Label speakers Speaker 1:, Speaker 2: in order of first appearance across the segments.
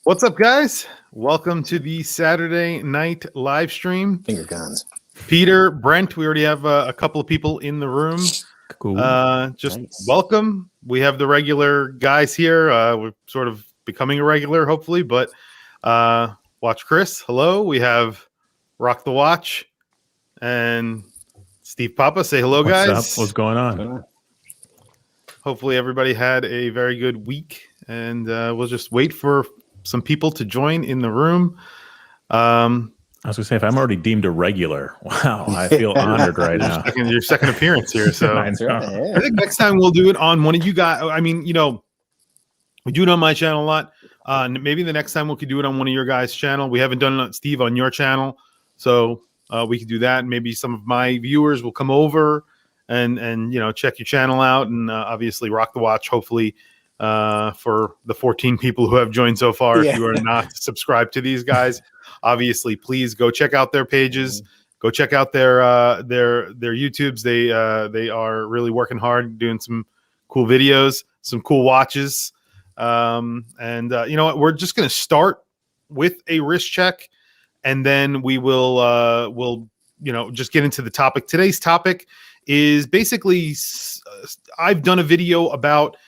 Speaker 1: What's up, guys? Welcome to the Saturday night live stream.
Speaker 2: Finger guns.
Speaker 1: Peter, Brent, we already have a couple of people in the room.
Speaker 3: Cool.
Speaker 1: Just
Speaker 2: Nice.
Speaker 1: welcome. We have the regular guys here. We're sort of becoming a regular, hopefully. But WatchChris, hello. We have Rock the Watch and Steve Papa. Say hello, guys.
Speaker 3: What's up? What's going on?
Speaker 1: Hopefully, everybody had a very good week, and we'll just wait for some people to join in the room.
Speaker 3: I was gonna say, if I'm already deemed a regular, wow, I feel honored right now.
Speaker 1: Your second appearance here, so
Speaker 3: I know.
Speaker 1: I think next time we'll do it on one of you guys. I mean, we do it on my channel a lot. Maybe the next time we could do it on one of your guys' channel. We haven't done it, Steve, on your channel, so we could do that. Maybe some of my viewers will come over and check your channel out, and obviously Rock the Watch. Hopefully, for the 14 people who have joined so far, if you are not subscribed to these guys, obviously please go check out their pages. Go check out their YouTubes. They are really working hard, doing some cool videos, some cool watches. And you know what? We're just going to start with a wrist check, and then we will just get into the topic. Today's topic is basically I've done a video about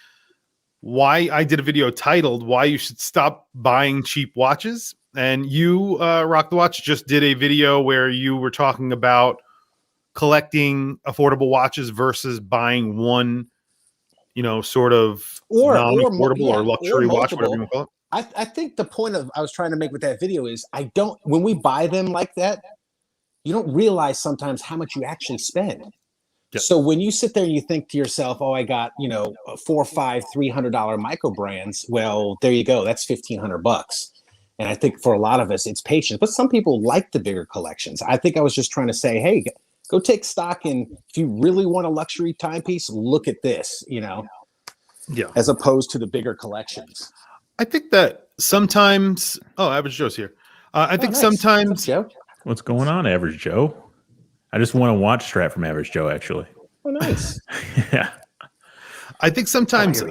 Speaker 1: why I did a video titled "Why You Should Stop Buying Cheap Watches." And you, Rock the Watch, just did a video where you were talking about collecting affordable watches versus buying one, sort of non-affordable or luxury watch, whatever you want to call it.
Speaker 2: I think the point I was trying to make with that video is when we buy them like that, you don't realize sometimes how much you actually spend.
Speaker 1: Yep.
Speaker 2: So when you sit there and you think to yourself, oh, I got, $400, $500, $300 micro brands. Well, there you go. That's $1,500. And I think for a lot of us, it's patience. But some people like the bigger collections. I think I was just trying to say, hey, go take stock in, if you really want a luxury timepiece, look at this, as opposed to the bigger collections.
Speaker 1: I think that sometimes, Average Joe's here. I think
Speaker 2: nice.
Speaker 1: sometimes,
Speaker 2: What's up, Joe?
Speaker 3: What's going on, Average Joe? I just want a watch strap from Average Joe, actually.
Speaker 2: Oh, nice.
Speaker 3: Yeah.
Speaker 1: I think sometimes you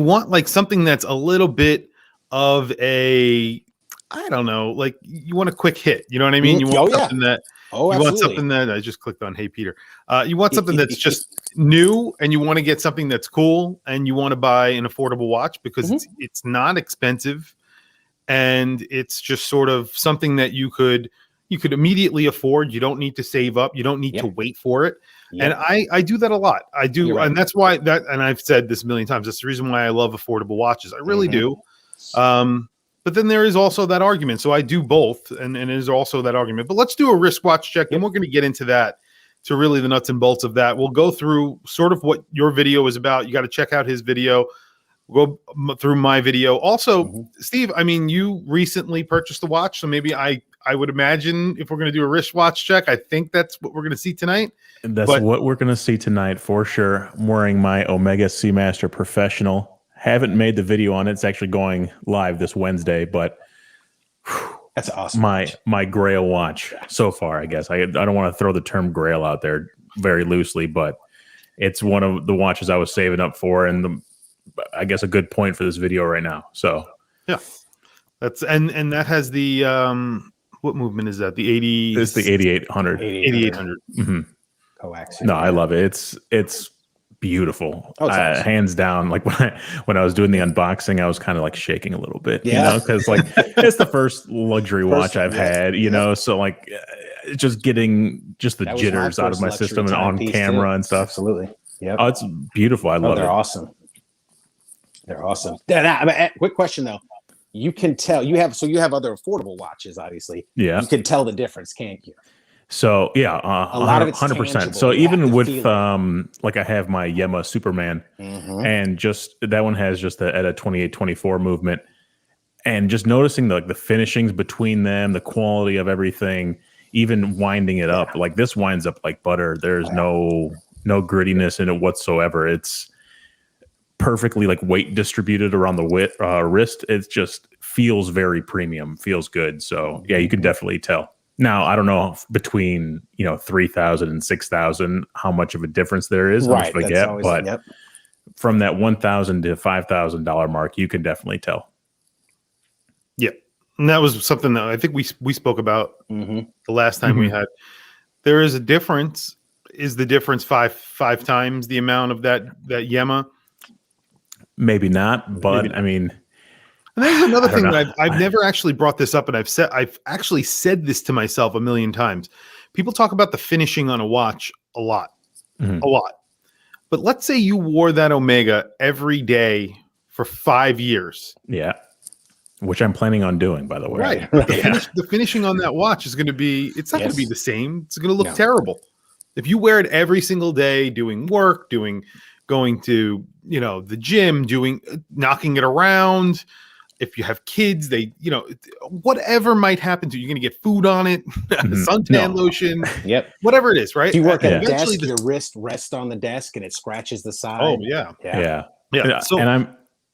Speaker 1: want like something that's a little bit of a, I don't know, like you want a quick hit. You know what I mean? You want something that.
Speaker 2: Oh,
Speaker 1: you
Speaker 2: absolutely.
Speaker 1: want something that I just clicked on. Hey, Peter. You want something that's just new, and you want to get something that's cool, and you want to buy an affordable watch because it's not expensive, and it's just sort of something that you could immediately afford. You don't need to save up. You don't need to wait for it. And I do that a lot. I do, and that's why and I've said this a million times. That's the reason why I love affordable watches. I really do. But then there is also that argument. So I do both, and there's also that argument. But let's do a wristwatch check, and we're going to get into that, to really the nuts and bolts of that. We'll go through sort of what your video is about. You got to check out his video. We'll go through my video. Also, Steve, I mean, you recently purchased a watch, so maybe I would imagine if we're going to do a wristwatch check, I think that's what we're going to see tonight.
Speaker 3: And that's what we're going to see tonight for sure. I'm wearing my Omega Seamaster Professional. Haven't made the video on it. It's actually going live this Wednesday, but
Speaker 2: that's awesome.
Speaker 3: My Grail watch so far, I guess. I don't want to throw the term Grail out there very loosely, but it's one of the watches I was saving up for, and I guess a good point for this video right now. So
Speaker 1: yeah, that's and that has the what movement is that? The 80.
Speaker 3: It's the 8800.
Speaker 1: 8800.
Speaker 2: Coax.
Speaker 3: No, I love it. It's beautiful.
Speaker 2: Awesome.
Speaker 3: Hands down. Like when I was doing the unboxing, I was kind of like shaking a little bit, because like it's the first luxury watch I've had, so like just getting the jitters out of my system and on camera and stuff.
Speaker 2: Absolutely. Yeah.
Speaker 3: Oh, it's beautiful. I love it.
Speaker 2: They're awesome. They're awesome. Quick question though. You can tell you have other affordable watches, obviously. Yeah. You can tell the difference, can't you?
Speaker 3: So yeah,
Speaker 2: a lot of it's
Speaker 3: 100%.
Speaker 2: tangible.
Speaker 3: So
Speaker 2: You
Speaker 3: even with
Speaker 2: like
Speaker 3: I have my Yema Superman, and just that one has just at a 28-24 movement, and just noticing the finishings between them, the quality of everything, even winding it up. Like this winds up like butter. There's no grittiness in it whatsoever. It's perfectly like weight distributed around the wrist. It just feels very premium, feels good. So yeah, you can definitely tell. Now, I don't know between, 3,000 and 6,000, how much of a difference there is.
Speaker 2: Right.
Speaker 3: But from that $1,000 to $5,000 mark, you can definitely tell.
Speaker 1: Yeah, and that was something that I think we spoke about the last time we had. There is a difference. Is the difference five times the amount of that Yema?
Speaker 3: Maybe not, but
Speaker 1: Maybe.
Speaker 3: I mean,
Speaker 1: and there's another thing
Speaker 3: know.
Speaker 1: that I've never actually brought this up, and I've actually said this to myself a million times. People talk about the finishing on a watch a lot. But let's say you wore that Omega every day for 5 years.
Speaker 3: Yeah. Which I'm planning on doing, by the way.
Speaker 1: Right. The finishing on that watch is going to be, it's not going to be the same. It's going to look terrible. If you wear it every single day, doing work, going to, the gym, knocking it around. If you have kids, whatever might happen to you, you're going to get food on it, suntan lotion, whatever it is, right?
Speaker 2: If you work at a desk, your wrist rests on the desk and it scratches the side.
Speaker 1: Oh, yeah.
Speaker 3: Yeah. So, and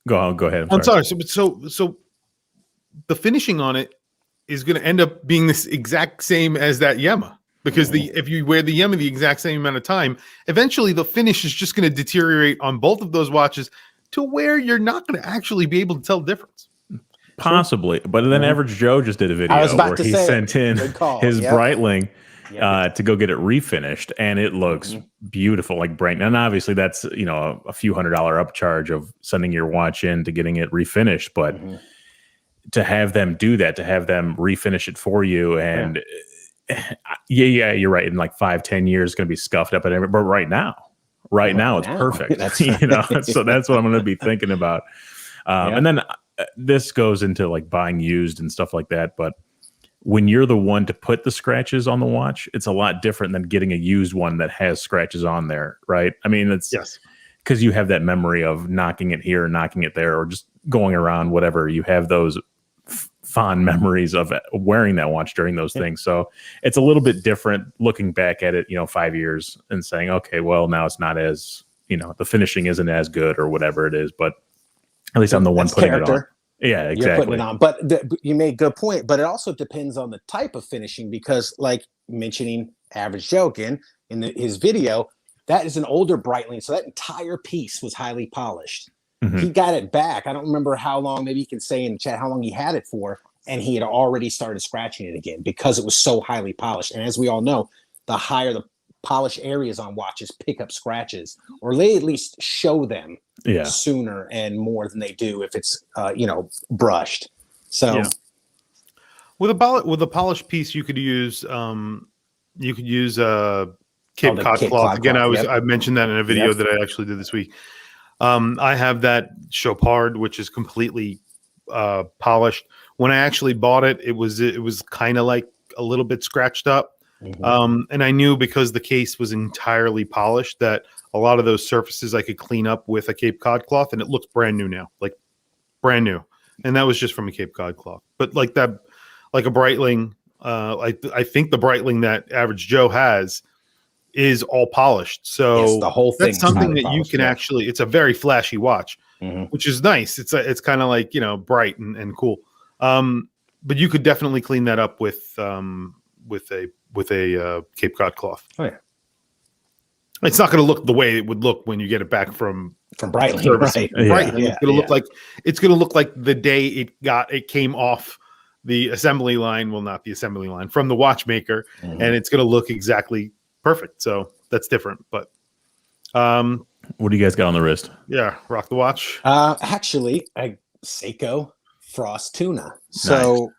Speaker 3: go ahead.
Speaker 1: I'm sorry. So the finishing on it is going to end up being this exact same as that Yema, because if you wear the Yema the exact same amount of time, eventually the finish is just going to deteriorate on both of those watches to where you're not going to actually be able to tell the difference.
Speaker 3: Possibly, but then Average Joe just did a video where he sent in his Breitling to go get it refinished, and it looks beautiful, like bright. And obviously, that's a few $100 upcharge of sending your watch in to getting it refinished. But to have them do that, to have them refinish it for you, and you're right. In like 5-10 years, it's going to be scuffed up, but right now, it's perfect. So that's what I'm going to be thinking about. And then this goes into like buying used and stuff like that. But when you're the one to put the scratches on the watch, it's a lot different than getting a used one that has scratches on there, right? I mean, it's because you have that memory of knocking it here, knocking it there, or just going around, whatever. You have those fond memories of wearing that watch during those things. So it's a little bit different looking back at it, 5 years and saying, okay, well, now it's not as, the finishing isn't as good or whatever it is, but at least I'm the one putting it on. Yeah, exactly.
Speaker 2: You're putting it on. But you made a good point. But it also depends on the type of finishing, because like mentioning Average Joe again in his video, that is an older Breitling. So that entire piece was highly polished. He got it back. I don't remember how long, maybe you can say in the chat how long he had it for. And he had already started scratching it again because it was so highly polished. And as we all know, the higher the polish areas on watches pick up scratches, or they at least show them sooner and more than they do if it's brushed. So
Speaker 1: with a polished piece, you could use Cape Cod cloth. Again, I mentioned that in a video that I actually did this week. I have that Chopard, which is completely polished. When I actually bought it, it was kind of like a little bit scratched up. And I knew because the case was entirely polished that a lot of those surfaces I could clean up with a Cape Cod cloth, and it looks brand new now, like brand new. And that was just from a Cape Cod cloth. But like a Breitling, I think the Breitling that Average Joe has is all polished. So
Speaker 2: the whole thing,
Speaker 1: that's something that you can actually, it's a very flashy watch, which is nice. It's kind of like, bright and cool. But you could definitely clean that up with a Cape Cod cloth.
Speaker 2: Oh yeah.
Speaker 1: It's not going to look the way it would look when you get it back from
Speaker 2: Breitling, right?
Speaker 1: It's going to look like the day it came off the assembly line. Well, not the assembly line, from the watchmaker, and it's going to look exactly perfect. So that's different. But
Speaker 3: what do you guys got on the wrist?
Speaker 1: Yeah, rock the watch.
Speaker 2: Actually, Seiko Frost Tuna. So,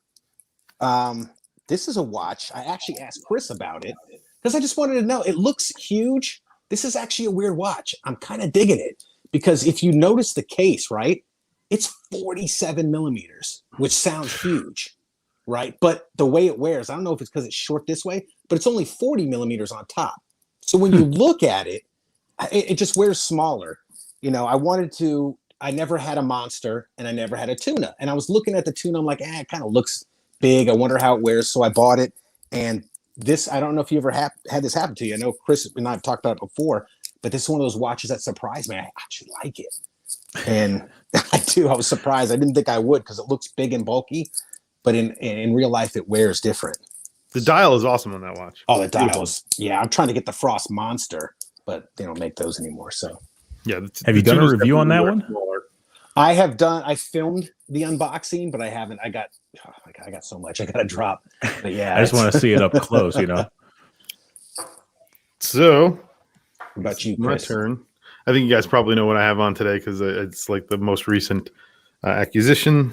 Speaker 2: this is a watch. I actually asked Chris about it because I just wanted to know. It looks huge. This is actually a weird watch. I'm kind of digging it because if you notice the case, right, it's 47 millimeters, which sounds huge, right? But the way it wears, I don't know if it's because it's short this way, but it's only 40 millimeters on top. So when you look at it, it just wears smaller. I never had a Monster and I never had a Tuna. And I was looking at the Tuna. I'm like, it kind of looks big. I wonder how it wears. So I bought it. And this, I don't know if you ever had this happen to you. I know Chris and I have talked about it before, but this is one of those watches that surprised me. I actually like it. And I do. I was surprised. I didn't think I would because it looks big and bulky, but in real life, it wears different.
Speaker 1: The dial is awesome on that watch.
Speaker 2: Oh, the dials. Yeah, I'm trying to get the Frost Monster, but they don't make those anymore. So
Speaker 1: Yeah.
Speaker 3: Have you done a review on that one?
Speaker 1: Smaller.
Speaker 2: I have done. I filmed the unboxing, but I haven't. I got so much I got to drop. But yeah,
Speaker 3: I just want to see it up close.
Speaker 1: So,
Speaker 2: What about you,
Speaker 1: my
Speaker 2: Chris?
Speaker 1: turn. I think you guys probably know what I have on today because it's like the most recent acquisition.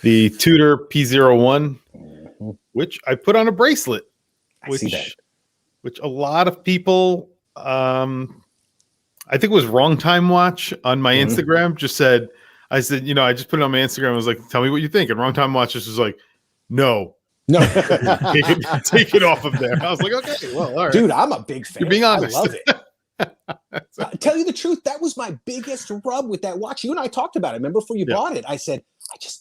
Speaker 1: The Tudor P01, which I put on a bracelet,
Speaker 2: I see that.
Speaker 1: which a lot of people, I think it was Wrong Time Watch on my Instagram, just said, I said, I just put it on my Instagram. I was like, tell me what you think. And Wrong Time Watch just was like, no. Take it off of there. I was like, okay, well, all right.
Speaker 2: Dude, I'm a big fan.
Speaker 1: You're being honest.
Speaker 2: I love it. Tell you the truth, that was my biggest rub with that watch. You and I talked about it. Remember before you bought it? I said,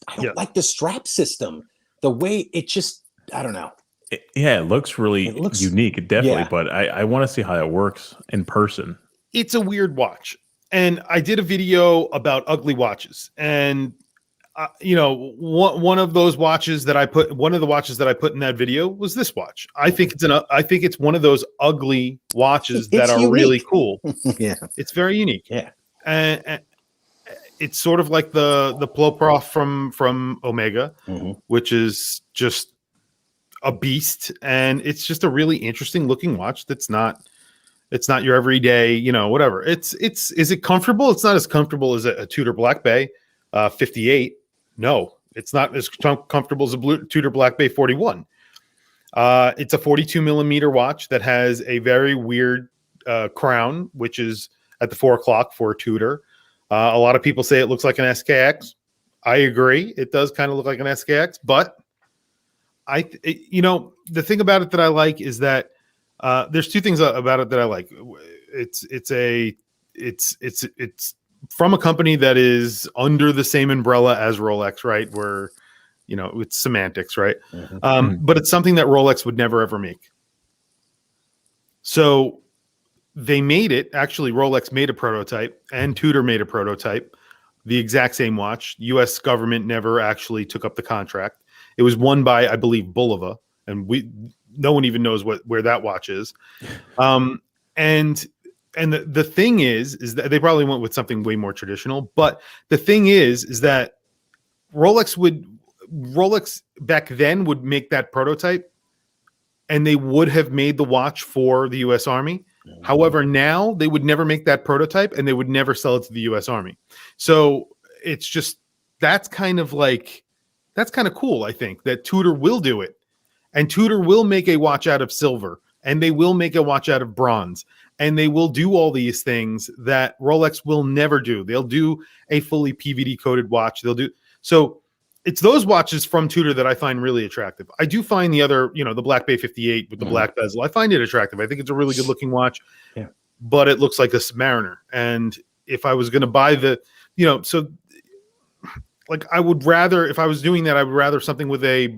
Speaker 2: I don't like the strap system. The way it just, I don't know.
Speaker 3: It looks really unique, definitely.
Speaker 2: Yeah.
Speaker 3: But I want to see how it works in person.
Speaker 1: It's a weird watch. And I did a video about ugly watches. And one of those watches that I put, one of the watches that I put in that video was this watch. I think it's one of those ugly watches that are really cool.
Speaker 2: Yeah,
Speaker 1: it's very unique.
Speaker 2: Yeah,
Speaker 1: and it's sort of like the Ploprof from Omega, which is just a beast, and it's just a really interesting looking watch. It's not your everyday, whatever. Is it comfortable? It's not as comfortable as a Tudor Black Bay 58. No, it's not as comfortable as a Tudor Black Bay 41. It's a 42 millimeter watch that has a very weird crown, which is at the 4 o'clock for Tudor. A lot of people say it looks like an SKX. I agree. It does kind of look like an SKX, but the thing about it that I like is that there's two things about it that I like. It's from a company that is under the same umbrella as Rolex, right? Where, it's semantics, right? But it's something that Rolex would never, ever make. So they made it. Actually, Rolex made a prototype and Tudor made a prototype, the exact same watch. U.S. government never actually took up the contract. It was won by, I believe, Bulova, and no one even knows where that watch is. And the thing is that they probably went with something way more traditional. But the thing is that Rolex back then would make that prototype, and they would have made the watch for the U.S. Army. However, now they would never make that prototype, and they would never sell it to the U.S. Army. So it's just that's kind of cool. I think that Tudor will do it, and Tudor will make a watch out of silver, and they will make a watch out of bronze. And they will do all these things that Rolex will never do. They'll do a fully PVD coated watch. So it's those watches from Tudor that I find really attractive. I do find the other, the Black Bay 58 with the black bezel. I find it attractive. I think it's a really good looking watch. Yeah. But it looks like a Submariner. And if I was going to buy I would rather, if I was doing that, I would rather something with a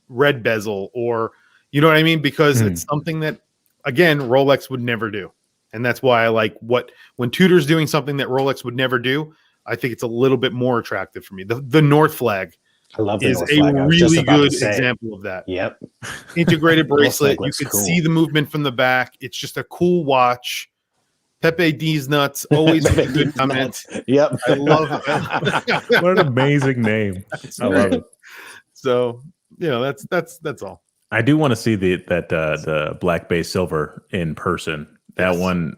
Speaker 1: red bezel, or, you know what I mean? Because it's something that, again, Rolex would never do. And that's why I like when Tudor's doing something that Rolex would never do, I think it's a little bit more attractive for me. The North Flag,
Speaker 2: I love the
Speaker 1: is
Speaker 2: North
Speaker 1: a
Speaker 2: Flag.
Speaker 1: really good example of that.
Speaker 2: Yep.
Speaker 1: Integrated bracelet. You could
Speaker 2: cool.
Speaker 1: see the movement from the back. It's just a cool watch. Pepe D's nuts. Always a good comment.
Speaker 2: Yep.
Speaker 1: I love it.
Speaker 3: What an amazing name. I love it.
Speaker 1: So, that's all.
Speaker 3: I do want to see the Black Bay Silver in person. That one,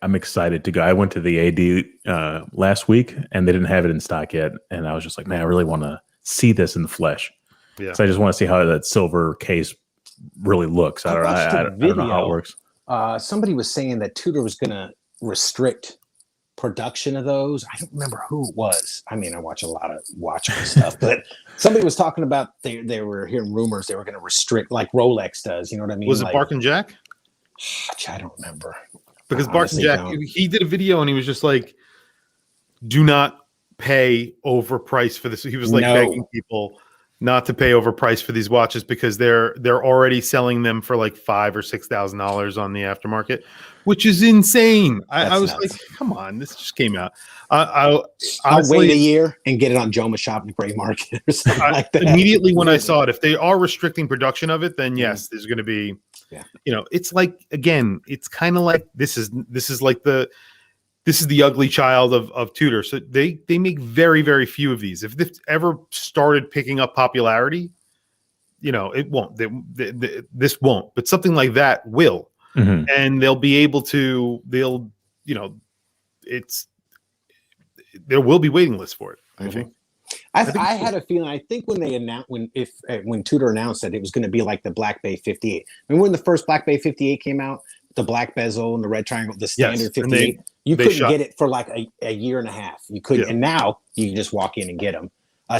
Speaker 3: I'm excited to go. I went to the AD last week, and they didn't have it in stock yet. And I was just like, man, I really want to see this in the flesh. Yeah. So I just want to see how that silver case really looks. I don't know how it works.
Speaker 2: Somebody was saying that Tudor was going to restrict production of those. I don't remember who it was. I mean, I watch a lot of watch stuff, but somebody was talking about they were hearing rumors they were going to restrict, like Rolex does. You know what I mean?
Speaker 1: Was it Bark and Jack?
Speaker 2: I don't remember.
Speaker 1: Because Bark and Jack, he did a video and he was just like, do not pay overpriced for this. He was begging people not to pay overpriced for these watches because they're already selling them for like $5,000 or $6,000 on the aftermarket, which is insane. I was nuts. Like, come on, this just came out. I'll
Speaker 2: wait a year and get it on Joma Shop and Gray Market or something like that.
Speaker 1: Immediately when I saw it, if they are restricting production of it, then yes, there's going to be
Speaker 2: Yeah.
Speaker 1: You know, it's like, again, it's kind of like this is the ugly child of Tudor. So they make very, very few of these. If this ever started picking up popularity, you know, it won't. This won't. But something like that will, and they'll be able to. They'll, you know, there will be waiting lists for it. I think.
Speaker 2: I had a feeling. I think when they announced when Tudor announced that it was going to be like the Black Bay 58. I mean, when the first Black Bay 58 came out, the black bezel and the red triangle, the standard 58, you couldn't get it for like a year and a half. You couldn't, and now you can just walk in and get them.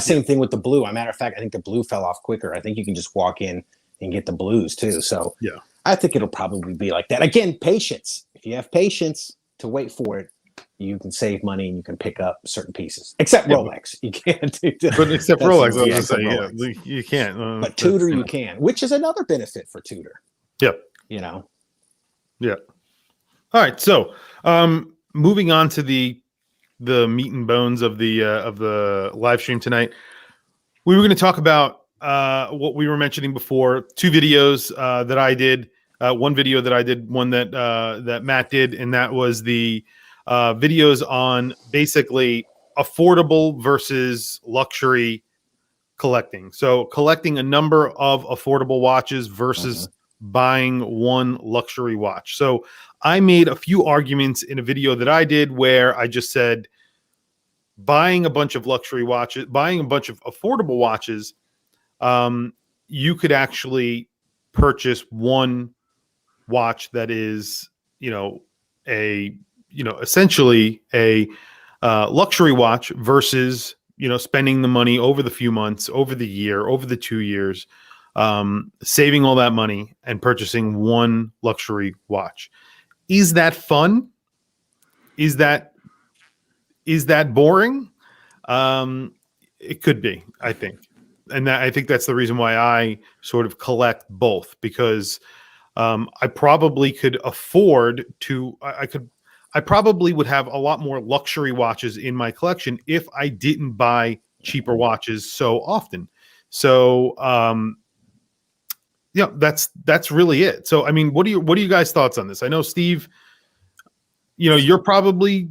Speaker 2: Same thing with the blue. As a matter of fact, I think the blue fell off quicker. I think you can just walk in and get the blues too. So
Speaker 1: yeah,
Speaker 2: I think it'll probably be like that. Again, patience. If you have patience to wait for it, you can save money and you can pick up certain pieces. Except Rolex, you can't do that.
Speaker 1: But except Rolex, I was saying, yeah, you can't.
Speaker 2: But Tudor, you can, which is another benefit for Tudor.
Speaker 1: Yep.
Speaker 2: You know.
Speaker 1: Yeah. All right. So, moving on to the meat and bones of the live stream tonight, we were going to talk about what we were mentioning before. Two videos that I did. One video that I did, one that Matt did, and that was the videos on basically affordable versus luxury collecting. So collecting a number of affordable watches versus buying one luxury watch. So I made a few arguments in a video that I did where I just said buying a bunch of luxury watches, buying a bunch of affordable watches, you could actually purchase one watch that is, essentially a luxury watch versus, spending the money over the few months, over the year, over the 2 years, saving all that money and purchasing one luxury watch. Is that fun? Is that boring? It could be, I think. And I think that's the reason why I sort of collect both, because I probably could afford to, I probably would have a lot more luxury watches in my collection if I didn't buy cheaper watches so often. So, yeah, that's really it. So, I mean, what are you guys' thoughts on this? I know, Steve, you're probably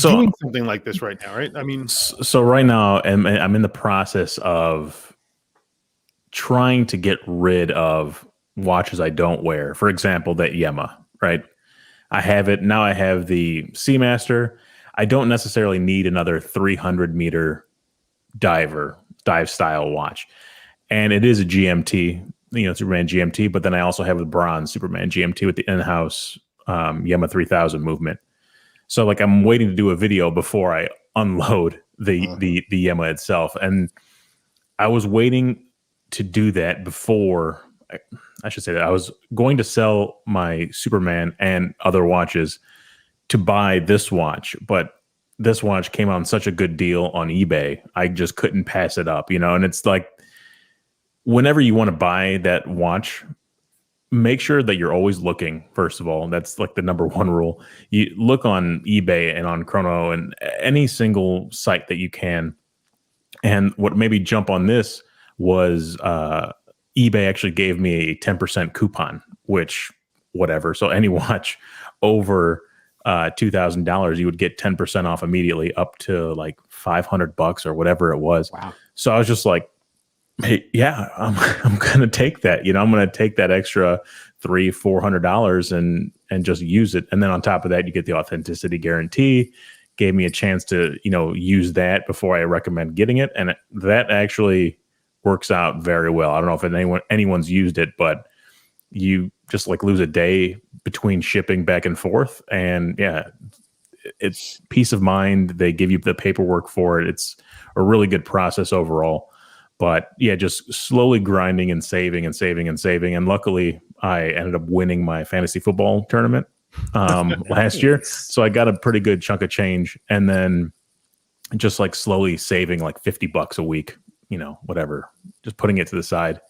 Speaker 1: doing something like this right now, right? I mean,
Speaker 3: so right now I'm in the process of trying to get rid of watches I don't wear. For example, that Yema, right? I have it now. I have the Seamaster. I don't necessarily need another 300-meter dive style watch, and it is a GMT, Superman GMT. But then I also have the bronze Superman GMT with the in-house Yema 3000 movement. So like I'm waiting to do a video before I unload the Yema itself, and I was waiting to do that before. I should say that I was going to sell my Superman and other watches to buy this watch, but this watch came on such a good deal on eBay. I just couldn't pass it up, and it's like, whenever you want to buy that watch, make sure that you're always looking. First of all, that's like the number one rule. You look on eBay and on Chrono and any single site that you can. And what made me jump on this was, eBay actually gave me a 10% coupon, which whatever. So any watch over $2,000, you would get 10% off immediately, up to like $500 or whatever it was.
Speaker 2: Wow.
Speaker 3: So I was just like, hey, yeah, I'm going to take that. I'm going to take that extra $300-$400 and just use it. And then on top of that, you get the authenticity guarantee. Gave me a chance to, use that before I recommend getting it. And that actually works out very well. I don't know if anyone's used it, but you just like lose a day between shipping back and forth. And yeah, it's peace of mind. They give you the paperwork for it. It's a really good process overall. But yeah, just slowly grinding and saving and saving and saving. And luckily, I ended up winning my fantasy football tournament last year. So I got a pretty good chunk of change. And then just like slowly saving like $50 a week, whatever, just putting it to the side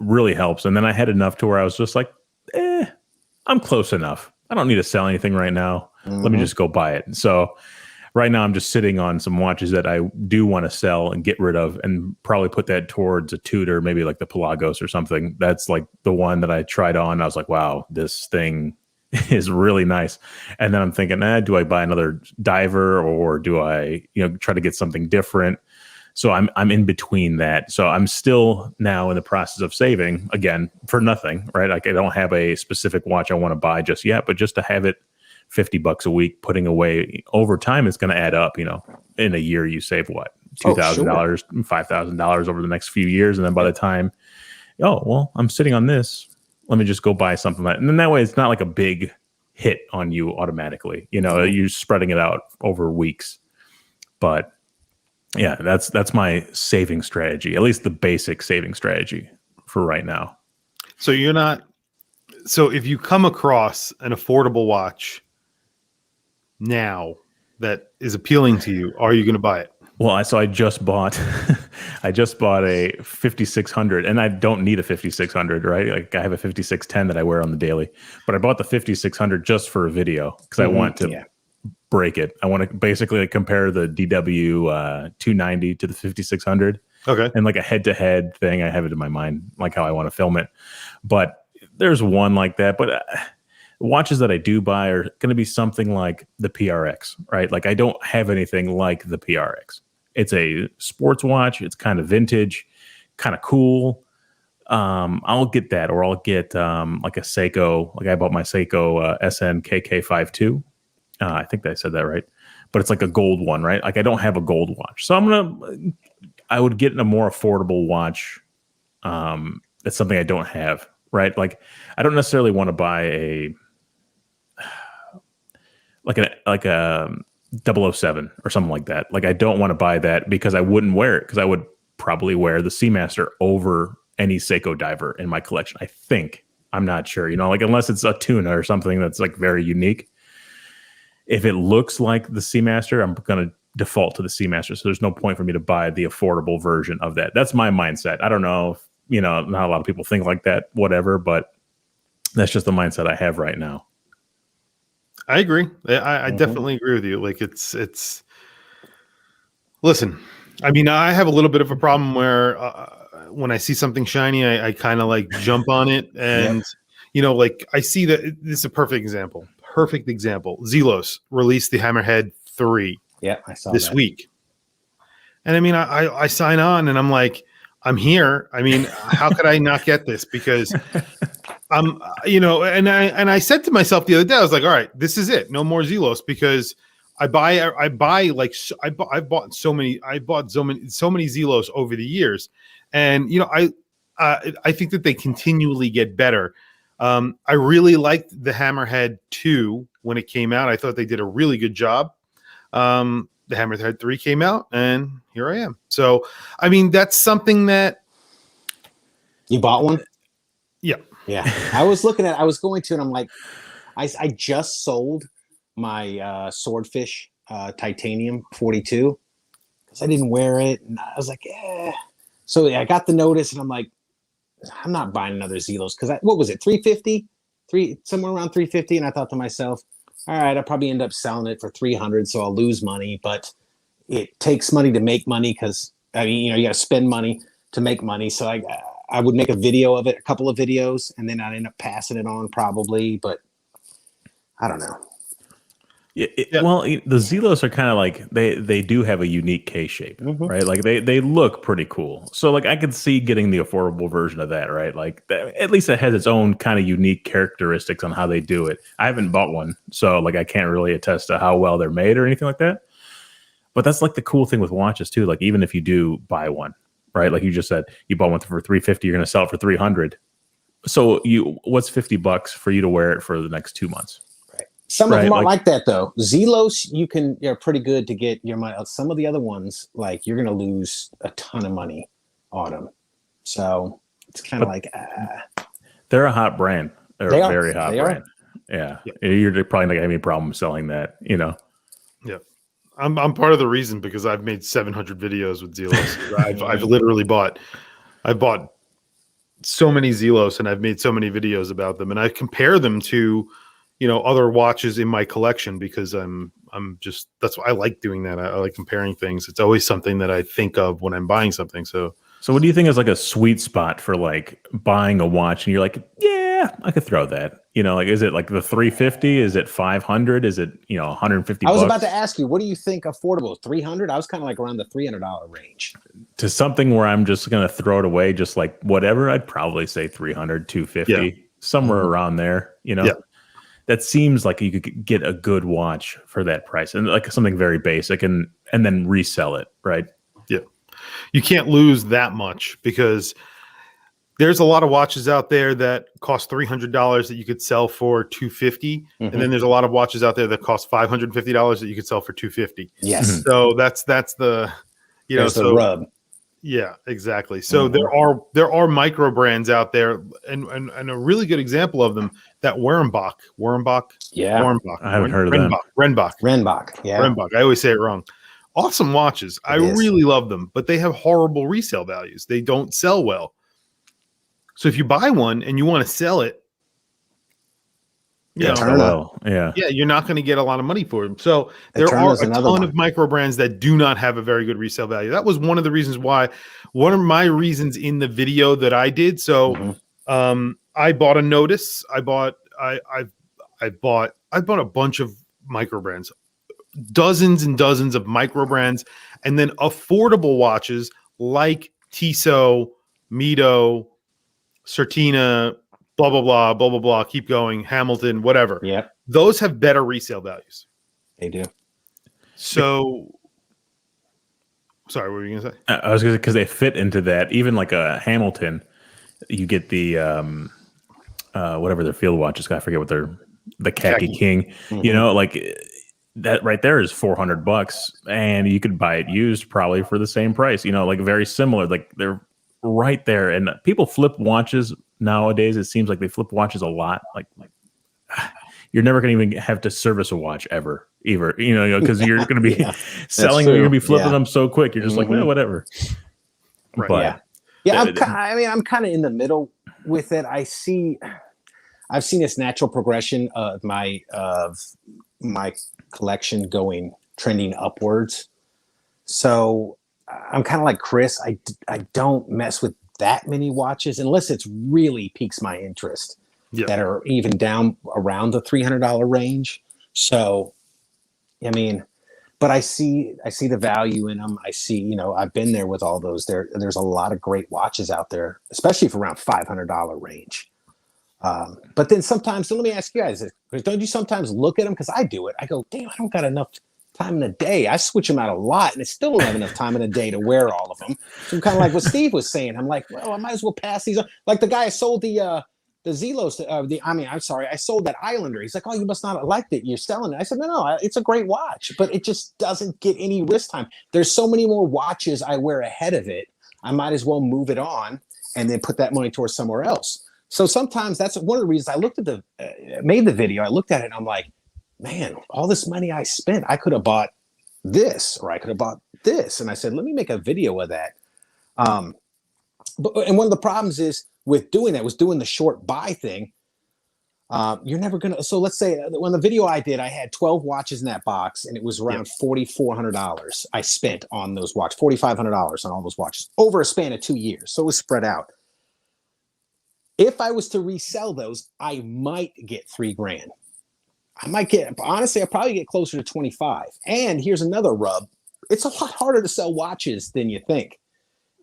Speaker 3: really helps. And then I had enough to where I was just like, I'm close enough. I don't need to sell anything right now. Let me just go buy it. So right now I'm just sitting on some watches that I do want to sell and get rid of, and probably put that towards a Tudor, maybe like the Pelagos or something. That's like the one that I tried on. I was like, wow, this thing is really nice. And then I'm thinking, do I buy another diver, or do I, try to get something different? So I'm in between that. So I'm still now in the process of saving, again, for nothing, right? Like I don't have a specific watch I want to buy just yet, but just to have it $50 a week, putting away over time, it's going to add up. In a year, you save what, $2,000, $5,000 over the next few years, and then by the time, I'm sitting on this, let me just go buy something and then that way it's not like a big hit on you automatically. You're spreading it out over weeks. But yeah, that's my saving strategy, at least the basic saving strategy for right now.
Speaker 1: So if you come across an affordable watch now that is appealing to you, are you going to buy it?
Speaker 3: Well, I just bought a 5600, and I don't need a 5600, right? Like I have a 5610 that I wear on the daily, but I bought the 5600 just for a video because I want to break it. I want to basically compare the DW 290 to the 5600.
Speaker 1: Okay.
Speaker 3: And like a head-to-head thing, I have it in my mind, like how I want to film it. But there's one like that, but watches that I do buy are going to be something like the PRX, right? Like I don't have anything like the PRX. It's a sports watch. It's kind of vintage, kind of cool. I'll get that, or I'll get like a Seiko. Like I bought my Seiko SN KK52. I think I said that right, but it's like a gold one, right? Like I don't have a gold watch, so I would get a more affordable watch. That's something I don't have, right? Like I don't necessarily want to buy a 007 or something like that. Like I don't want to buy that because I wouldn't wear it, because I would probably wear the Seamaster over any Seiko diver in my collection. I think. I'm not sure, like unless it's a tuna or something that's like very unique. If it looks like the Seamaster, I'm going to default to the Seamaster. So there's no point for me to buy the affordable version of that. That's my mindset. I don't know if, not a lot of people think like that, whatever, but that's just the mindset I have right now.
Speaker 1: I agree. I definitely agree with you. Like it's listen, I mean, I have a little bit of a problem where when I see something shiny, I kind of like jump on it. And, like I see that this is a perfect example. Zelos released the Hammerhead 3
Speaker 2: I saw
Speaker 1: this week. And I mean, I sign on and I'm like, I'm here. I mean, how could I not get this? Because and I said to myself the other day, I was like, all right, this is it. No more Zelos, because I bought so many Zelos over the years. And, I think that they continually get better. I really liked the Hammerhead 2 when it came out. I thought they did a really good job. The Hammerhead 3 came out, and here I am. So, I mean, that's something that...
Speaker 2: You bought one?
Speaker 1: Yeah.
Speaker 2: I was going to, and I'm like, I just sold my Swordfish Titanium 42 because I didn't wear it. And I was like, So I got the notice, and I'm like, I'm not buying another Zelos because what was it, $350? Somewhere around $350, and I thought to myself, all right, I'll probably end up selling it for $300, so I'll lose money. But it takes money to make money, because I mean, you got to spend money to make money. So I would make a video of it, a couple of videos, and then I'd end up passing it on probably. But I don't know.
Speaker 3: Well, the Zelos are kind of like they do have a unique K shape, right? Like they look pretty cool. So like I could see getting the affordable version of that, right? Like at least it has its own kind of unique characteristics on how they do it. I haven't bought one, so like I can't really attest to how well they're made or anything like that. But that's like the cool thing with watches too. Like even if you do buy one, right? Like you just said, you bought one for $350, you're going to sell it for $300. So what's $50 for you to wear it for the next 2 months?
Speaker 2: Some of them are like that though. Zelos, you're pretty good to get your money. Some of the other ones, like you're going to lose a ton of money on them. So it's kind of like
Speaker 3: they're a hot brand. They're a very hot brand. Yeah, you're probably not gonna have any problem selling that. Yeah,
Speaker 1: I'm part of the reason, because I've made 700 videos with Zelos. I've literally bought so many Zelos, and I've made so many videos about them, and I compare them to other watches in my collection, because I'm that's why I like doing that. I like comparing things. It's always something that I think of when I'm buying something. So
Speaker 3: what do you think is like a sweet spot for like buying a watch and you're like, yeah, I could throw that? Like, is it like the 350? Is it 500? Is it, 150
Speaker 2: I was
Speaker 3: bucks?
Speaker 2: about to ask you, what do you think affordable? 300? I was kind of like around the $300 range.
Speaker 3: To something where I'm just going to throw it away, just like whatever, I'd probably say 300, 250, somewhere around there,
Speaker 1: Yeah.
Speaker 3: That seems like you could get a good watch for that price and like something very basic and then resell it, right?
Speaker 1: Yeah. You can't lose that much because there's a lot of watches out there that cost $300 that you could sell for $250, and then there's a lot of watches out there that cost $550 that you could sell for $250.
Speaker 2: Yes.
Speaker 1: So that's the
Speaker 2: There's the rub.
Speaker 1: Yeah, exactly. So there are micro brands out there, and a really good example of them, that Wehrenbach.
Speaker 2: Yeah.
Speaker 1: Wehrenbach.
Speaker 3: I haven't heard of them.
Speaker 2: Renbach. Yeah.
Speaker 1: Renbach. I always say it wrong. Awesome watches. I really love them, but they have horrible resale values. They don't sell well. So if you buy one and you want to sell it,
Speaker 3: you're not going
Speaker 1: to get a lot of money for them. So there are a ton of micro brands that do not have a very good resale value. That was one of the reasons why, one of my reasons in the video that I did. So I bought a Notice. I bought a bunch of micro brands, dozens and dozens of micro brands, and then affordable watches like Tissot, Mito, Certina, blah, blah, blah, blah, blah, blah, keep going, Hamilton, whatever.
Speaker 2: Yeah.
Speaker 1: Those have better resale values.
Speaker 2: They do.
Speaker 1: So, sorry, what were you going to say?
Speaker 3: I was going to say, because they fit into that. Even like a Hamilton, you get the, whatever their field watch is, I forget what the Khaki King, like that right there is $400 and you could buy it used probably for the same price, like very similar, like they're right there. And people flip watches nowadays. It seems like they flip watches a lot. Like you're never going to even have to service a watch ever, because you're going to be selling, you're going to be flipping them so quick. You're just like, whatever.
Speaker 1: Right.
Speaker 3: But,
Speaker 2: I'm kind of in the middle with it. I've seen this natural progression of my collection trending upwards. So I'm kind of like Chris. I don't mess with that many watches unless it's really piques my interest that are even down around the $300 range. So, but I see the value in them. I see, I've been there with all those. There's a lot of great watches out there, especially for around $500 range. But then sometimes, so let me ask you guys, don't you sometimes look at them? Because I do it. I go, damn, I don't got enough time in a day. I switch them out a lot, and it's still don't have enough time in a day to wear all of them. So I'm kind of like what Steve was saying. I'm like, well, I might as well pass these on. Like the guy I sold the Zelos, I sold that Islander. He's like, oh, you must not have liked it. You're selling it. I said, no, it's a great watch, but it just doesn't get any wrist time. There's so many more watches I wear ahead of it. I might as well move it on and then put that money towards somewhere else. So sometimes that's one of the reasons I looked at made the video. I looked at it and I'm like, man, all this money I spent, I could have bought this or I could have bought this. And I said, let me make a video of that. And one of the problems is with doing that was doing the short buy thing. You're never going to. So let's say when the video I did, I had 12 watches in that box and it was around $4,400 I spent on those watches, $4,500 on all those watches over a span of 2 years. So it was spread out. If I was to resell those, I might get $3,000. Honestly, I'll probably get closer to 25. And here's another rub. It's a lot harder to sell watches than you think,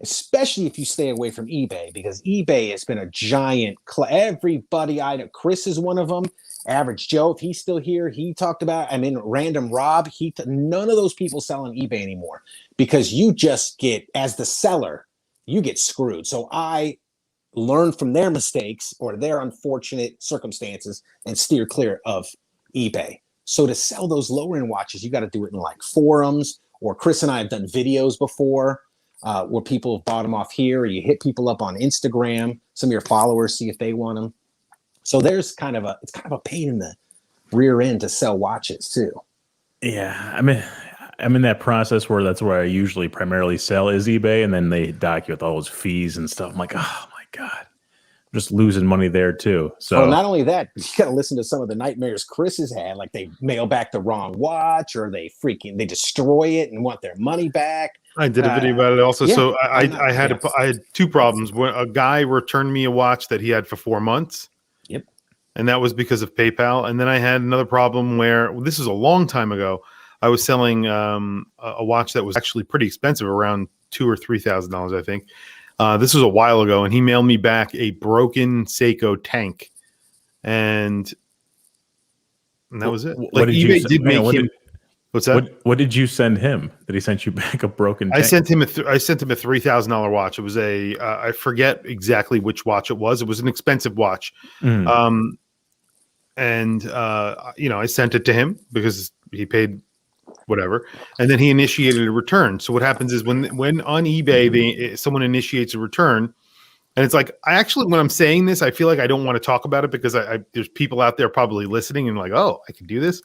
Speaker 2: especially if you stay away from eBay, because eBay has been a giant, everybody I know, Chris is one of them, Average Joe, if he's still here, he talked about, Random Rob, none of those people sell on eBay anymore because you just get, as the seller, you get screwed. So I learn from their mistakes or their unfortunate circumstances and steer clear of eBay. So to sell those lower end watches, you got to do it in like forums, or Chris and I have done videos before where people have bought them off here, or you hit people up on Instagram, some of your followers, see if they want them. So it's kind of a pain in the rear end to sell watches too.
Speaker 3: Yeah. I'm in that process where that's where I usually primarily sell is eBay, and then they dock you with all those fees and stuff. I'm like, oh my God. just losing money there too. So
Speaker 2: well, not only that, you got to listen to some of the nightmares Chris has had. Like they mail back the wrong watch, or they destroy it and want their money back.
Speaker 1: I did a video about it also.
Speaker 2: Yeah,
Speaker 1: So I had two problems. A guy returned me a watch that he had for 4 months.
Speaker 2: Yep.
Speaker 1: And that was because of PayPal. And then I had another problem where this is a long time ago. I was selling a watch that was actually pretty expensive, around $2,000 or $3,000, I think. This was a while ago, and he mailed me back a broken Seiko tank, and that was it.
Speaker 3: What did
Speaker 1: eBay
Speaker 3: you
Speaker 1: did make him. What's that?
Speaker 3: What did you send him? That he sent you back a broken tank?
Speaker 1: I sent him a $3,000 watch. It was I forget exactly which watch it was. It was an expensive watch.
Speaker 3: Mm.
Speaker 1: I sent it to him because he paid whatever, and then he initiated a return. So what happens is when on eBay someone initiates a return, and it's like, when I'm saying this, I feel like I don't want to talk about it because there's people out there probably listening and like, oh, I can do this,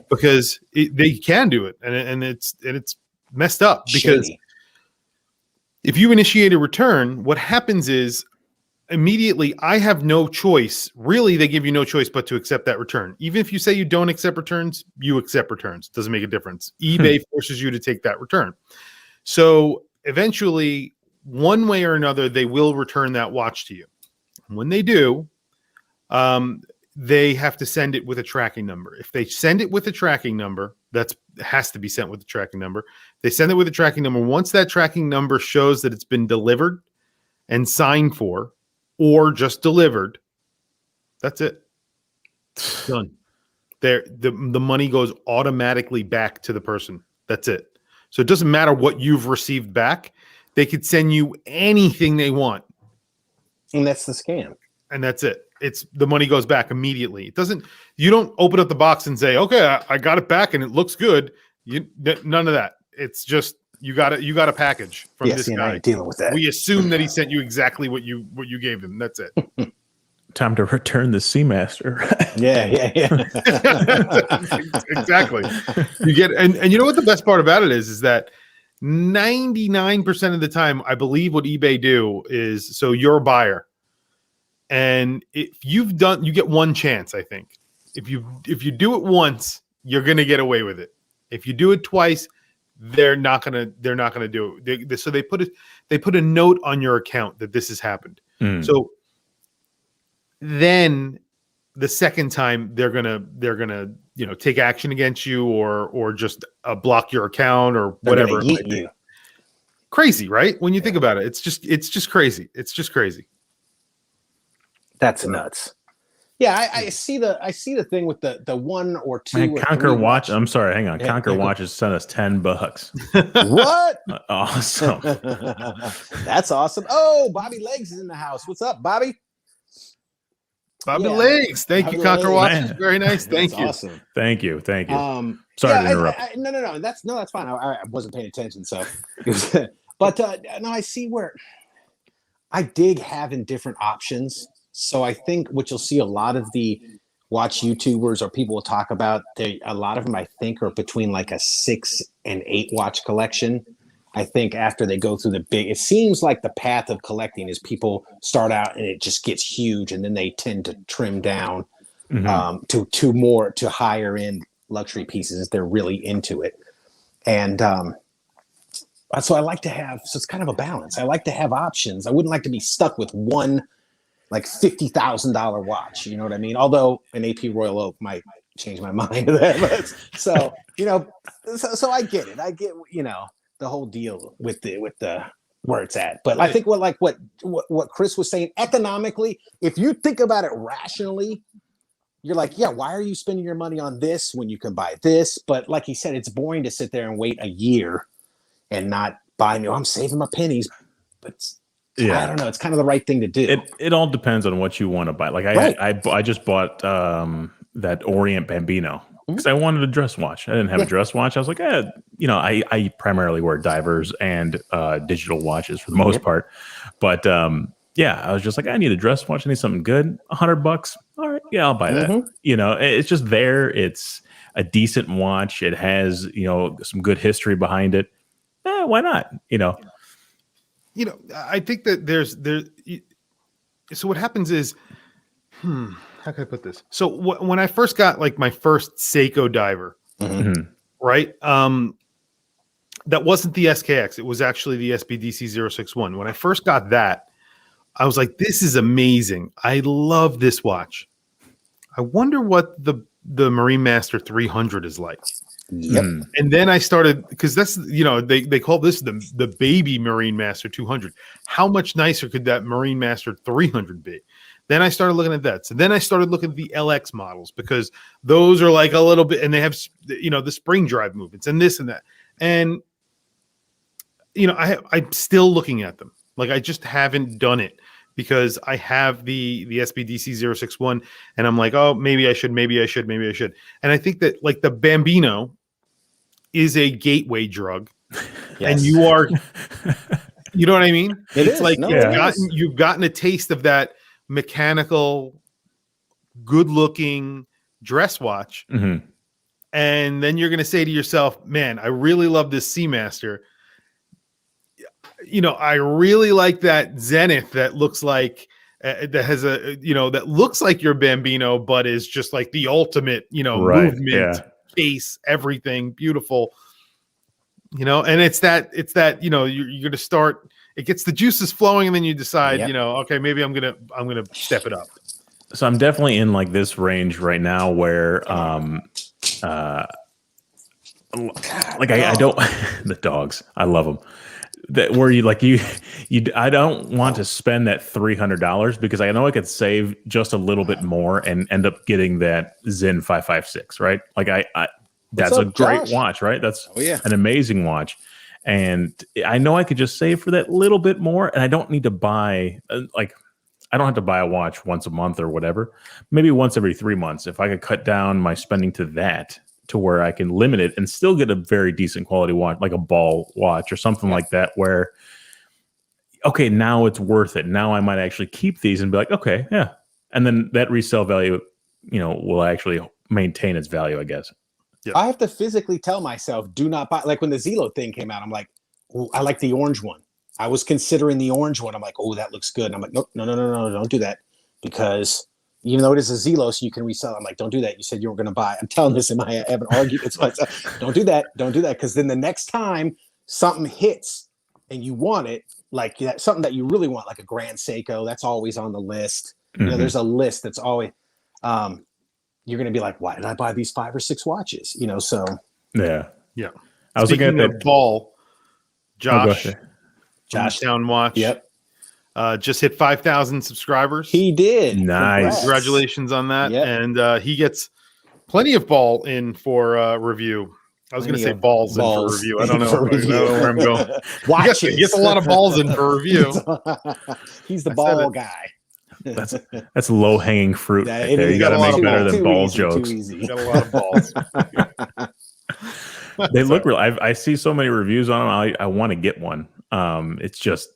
Speaker 1: because they can do it, and it's messed up, because
Speaker 2: Shady.
Speaker 1: if you initiate a return, what happens is immediately I have no choice. Really, they give you no choice but to accept that return. Even if you say you don't accept returns, you accept returns. Doesn't make a difference. eBay forces you to take that return. So eventually, one way or another, they will return that watch to you. When they do, they have to send it with a tracking number. If they send it with a tracking number, has to be sent with a tracking number. They send it with a tracking number. Once that tracking number shows that it's been delivered and signed for, or just delivered, that's it. Done. The money goes automatically back to the person. That's it. So it doesn't matter what you've received back. They could send you anything they want.
Speaker 2: And that's the scam.
Speaker 1: And that's it. The money goes back immediately. You don't open up the box and say, okay, I got it back and it looks good. None of that. It's just, you got a package from this guy.
Speaker 2: I ain't dealing with that.
Speaker 1: We assume that he sent you exactly what you gave him. That's it.
Speaker 3: Time to return the Seamaster.
Speaker 2: Yeah.
Speaker 1: Exactly. You get, and you know what the best part about it is that 99% of the time, I believe what eBay do is, so you're a buyer, and if you get one chance. I think if you do it once, you're gonna get away with it. If you do it twice, they're not gonna do it. So they put a note on your account that this has happened. So then the second time they're gonna take action against you, or just block your account or whatever.
Speaker 2: You.
Speaker 1: Crazy, right? When you think about it, it's just crazy. It's just crazy.
Speaker 2: That's nuts. Yeah, I see the thing with the one or two.
Speaker 3: Man,
Speaker 2: or
Speaker 3: Conquer
Speaker 2: three
Speaker 3: Watch. I'm sorry, hang on.
Speaker 2: Yeah,
Speaker 3: Conquer Watches sent us $10.
Speaker 2: What?
Speaker 3: Awesome.
Speaker 2: That's awesome. Oh, Bobby Legs is in the house. What's up, Bobby?
Speaker 1: Bobby Legs. Thank you, Conquer Watches. Very nice. Thank you.
Speaker 2: Awesome.
Speaker 3: Thank you. Sorry to interrupt.
Speaker 2: No. That's fine. I wasn't paying attention. So, but no, I see where I dig having different options. So I think what you'll see a lot of the watch YouTubers or people will talk about, a lot of them I think are between like a 6 and 8 watch collection. I think after they go through it seems like the path of collecting is people start out and it just gets huge, and then they tend to trim down to higher end luxury pieces if they're really into it. And so I like to have, so it's kind of a balance. I like to have options. I wouldn't like to be stuck with one like $50,000 watch. You know what I mean? Although an AP Royal Oak might change my mind. So I get it. I get, the whole deal with the where it's at. But I think what Chris was saying, economically, if you think about it rationally, you're like, yeah, why are you spending your money on this when you can buy this? But like he said, it's boring to sit there and wait a year and not buy new. I'm saving my pennies, but I don't know. It's kind of the right thing to do.
Speaker 3: It all depends on what you want to buy. Like I just bought that Orient Bambino because I wanted a dress watch. I didn't have a dress watch. I was like, I primarily wear divers and digital watches for the most part. But I was just like, I need a dress watch. I need something good. $100. All right. Yeah, I'll buy that. It's just there. It's a decent watch. It has, some good history behind it. Why not?
Speaker 1: I think that so what happens is, how can I put this? So when I first got like my first Seiko diver, right? That wasn't the SKX. It was actually the SBDC 061. When I first got that, I was like, this is amazing. I love this watch. I wonder what the Marine Master 300 is like.
Speaker 2: Yep.
Speaker 1: And then I started, because that's, they call this the baby Marine Master 200. How much nicer could that Marine Master 300 be? Then I started looking at that. So then I started looking at the LX models, because those are like a little bit, and they have, the spring drive movements and this and that. And, I'm still looking at them. Like, I just haven't done it because I have the SBDC 061, and I'm like, oh, maybe I should. And I think that, like, the Bambino is a gateway drug. Yes. And you are, you know what I mean? It's like, you've gotten a taste of that mechanical, good-looking dress watch, and then you're going to say to yourself, man, I really love this Seamaster. I really like that Zenith that looks like that has that looks like your Bambino, but is just like the ultimate, movement, case, everything beautiful, and it's that, you're going to start, it gets the juices flowing, and then you decide, okay, maybe I'm going to step it up.
Speaker 3: So I'm definitely in like this range right now where, like I don't, the dogs, I love them. That where I don't want to spend that $300 because I know I could save just a little bit more and end up getting that Zen 556, right? Like that's a great watch, right? That's an amazing watch. And I know I could just save for that little bit more, and I don't need to buy I don't have to buy a watch once a month or whatever. Maybe once every 3 months. If I could cut down my spending to that, to where I can limit it and still get a very decent quality watch, like a ball watch or something like that, where, okay, now it's worth it. Now I might actually keep these and be like, okay, yeah. And then that resale value, will actually maintain its value, I guess.
Speaker 2: Yeah. I have to physically tell myself, do not buy. Like when the Zelo thing came out, I'm like, oh, I like the orange one. I was considering the orange one. I'm like, oh, that looks good. And I'm like, nope, no, don't do that, because even though it is a Zelo, so you can resell. I'm like, don't do that. You said you were going to buy. I'm telling this in my, I have an argument. So don't do that. Don't do that. Because then the next time something hits and you want it, like something that you really want, like a Grand Seiko, that's always on the list. There's a list that's always, you're going to be like, why did I buy these 5 or 6 watches? So.
Speaker 1: Yeah.
Speaker 3: I was looking at that
Speaker 1: ball. Josh
Speaker 2: Town
Speaker 1: Watch.
Speaker 2: Yep.
Speaker 1: Just hit 5,000 subscribers.
Speaker 2: He did.
Speaker 3: Nice.
Speaker 2: Congrats.
Speaker 1: Congratulations on that. Yep. And he gets plenty of ball in for review. I was going to say balls in for review. I don't know where I'm going. He gets a lot of balls in for review.
Speaker 2: He's the ball guy.
Speaker 3: That's low hanging fruit. Right there. You got to make better than ball jokes.
Speaker 1: You got a lot of balls.
Speaker 3: They look real. I see so many reviews on them. I want to get one. It's just,